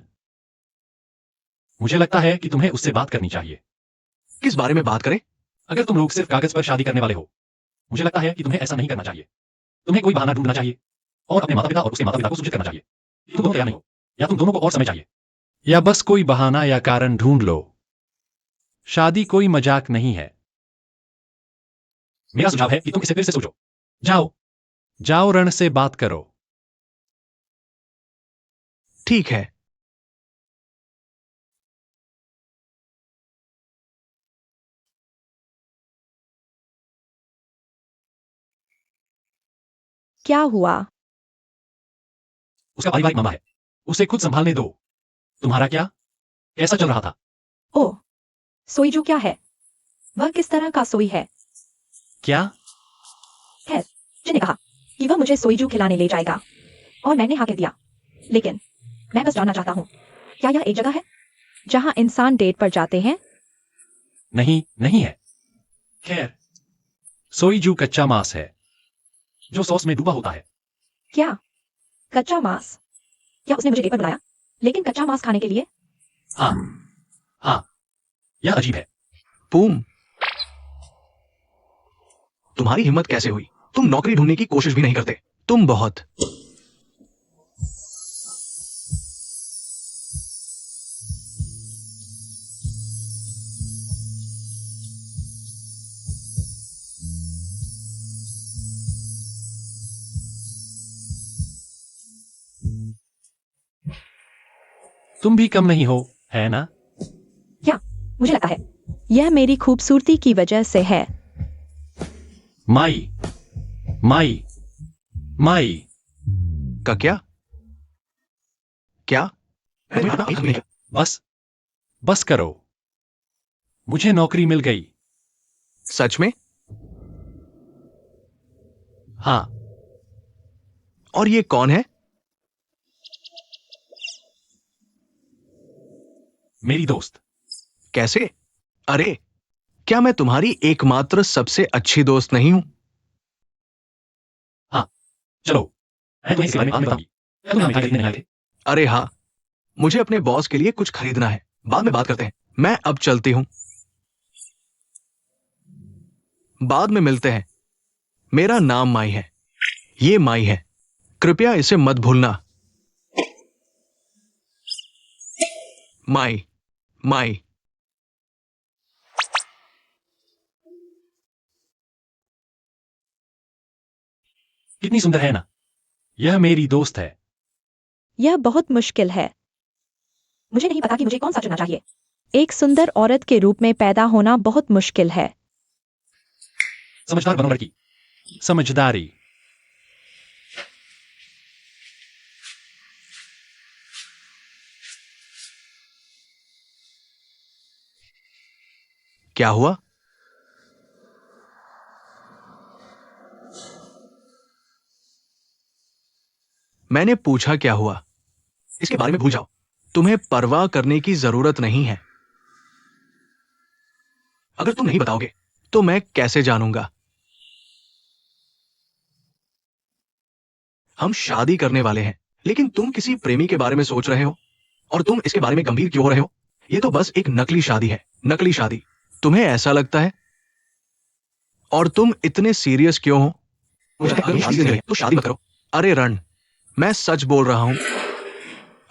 A: मुझे लगता है कि तुम्हें उससे बात करनी चाहिए।
B: किस बारे में बात करें?
A: अगर तुम लोग सिर्फ कागज पर शादी करने वाले हो, मुझे लगता है कि तुम्हें ऐसा नहीं करना चाहिए। तुम्हें कोई बहाना ढूंढना चाहिए और अपने माता पिता और उसके माता पिता को सूचित करना चाहिए कि तुम दोनों तैयार नहीं हो। या तुम दोनों को और समय चाहिए, या बस कोई बहाना या कारण ढूंढ लो। शादी कोई मजाक नहीं है। मेरा सुझाव है कि तुम इसे फिर से सोचो। जाओ जाओ, रण से बात करो।
B: ठीक है।
C: क्या हुआ?
A: उसका पारिवारिक मामला है, उसे खुद संभालने दो। तुम्हारा क्या, कैसा चल रहा था?
C: ओह, सोईजू क्या है? वह किस तरह का सोई है?
A: क्या?
C: खैर, जिने कहा कि वह मुझे सोईजू खिलाने ले जाएगा और मैंने हाँ कह दिया। लेकिन मैं बस जानना चाहता हूँ, क्या यह एक जगह है जहाँ इंसान डेट पर जाते हैं?
A: नहीं, नहीं है। खैर, सोईजू कच्चा मांस है जो सॉस में डूबा होता है।
C: क्या? कच्चा मांस? क्या उसने मुझे डेट पर बुलाया, लेकिन कच्चा मांस खाने के लिए?
A: हाँ हाँ, यह अजीब है।
B: पूम, तुम्हारी हिम्मत कैसे हुई? तुम नौकरी ढूंढने की कोशिश भी नहीं करते। तुम बहुत
A: तुम भी कम नहीं हो, है ना?
C: क्या? मुझे लगता है यह मेरी खूबसूरती की वजह से है।
A: माई माई माई।
B: का क्या? क्या?
A: बस बस करो, मुझे नौकरी मिल गई।
B: सच में?
A: हाँ।
B: और ये कौन है?
A: मेरी दोस्त।
B: कैसे? अरे, क्या मैं तुम्हारी एकमात्र सबसे अच्छी दोस्त नहीं हूं?
A: हाँ, चलो, मैं तुम्हें इसके बारे में बाद में बताऊंगी। क्या तुम यहाँ मिठाई खरीदने नहीं आए थे?
B: अरे हाँ, मुझे अपने बॉस के लिए कुछ खरीदना है। बाद में बात करते हैं। मैं अब चलती हूं। बाद में मिलते हैं। मेरा नाम माई है। ये माई है। कृपया इसे मत भूलना। माई, माई।
A: कितनी सुंदर है ना? यह मेरी दोस्त है।
C: यह बहुत मुश्किल है। मुझे नहीं पता कि मुझे कौन सा चुनना चाहिए। एक सुंदर औरत के रूप में पैदा होना बहुत मुश्किल है।
A: समझदार बनो लड़की। समझदारी।
B: क्या हुआ? मैंने पूछा क्या हुआ? इसके बारे में भूल जाओ। तुम्हें परवाह करने की जरूरत नहीं है। अगर तुम नहीं बताओगे तो मैं कैसे जानूंगा? हम शादी करने वाले हैं, लेकिन तुम किसी प्रेमी के बारे में सोच रहे हो। और तुम इसके बारे में गंभीर क्यों हो रहे हो? ये तो बस एक नकली शादी है। नकली शादी। तुम्हें ऐसा लगता है? और तुम इतने सीरियस क्यों हो? अगर शादी नहीं है तो शादी मत करो। अरे रण, मैं सच बोल रहा हूं।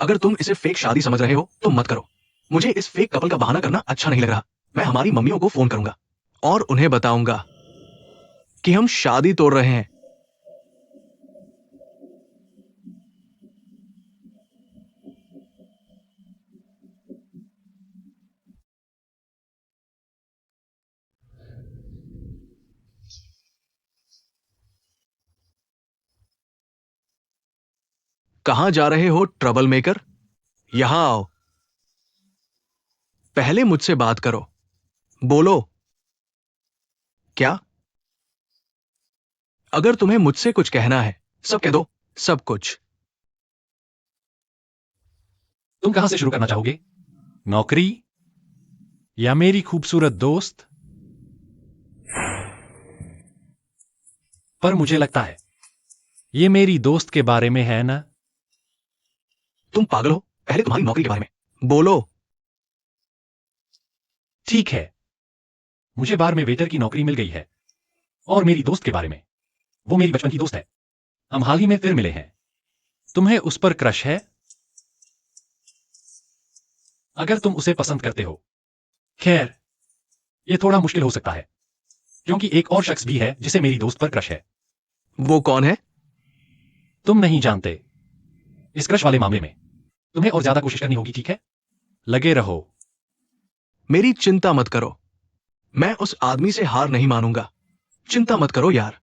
B: अगर तुम इसे फेक शादी समझ रहे हो तो मत करो। मुझे इस फेक कपल का बहाना करना अच्छा नहीं लग रहा। मैं हमारी मम्मियों को फोन करूंगा और उन्हें बताऊंगा कि हम शादी तोड़ रहे हैं। कहां जा रहे हो ट्रबल मेकर? यहां आओ। पहले मुझसे बात करो। बोलो। क्या? अगर तुम्हें मुझसे कुछ कहना है, सब कह दो। सब कुछ।
A: तुम कहां से शुरू करना चाहोगे? नौकरी या मेरी खूबसूरत दोस्त? पर मुझे लगता है ये मेरी दोस्त के बारे में है ना?
B: तुम पागल हो? पहले तुम्हारी नौकरी के बारे में बोलो।
A: ठीक है, मुझे बार में वेटर की नौकरी मिल गई है। और मेरी दोस्त के बारे में, वो मेरी बचपन की दोस्त है। हम हाल ही में फिर मिले हैं। तुम्हें उस पर क्रश है? अगर तुम उसे पसंद करते हो। खैर, यह थोड़ा मुश्किल हो सकता है, क्योंकि एक और शख्स भी है जिसे मेरी दोस्त पर क्रश है।
B: वो कौन है?
A: तुम नहीं जानते। इस क्रश वाले मामले में तुम्हें और ज्यादा कोशिश करनी होगी, ठीक है? लगे रहो।
B: मेरी चिंता मत करो, मैं उस आदमी से हार नहीं मानूंगा। चिंता मत करो यार।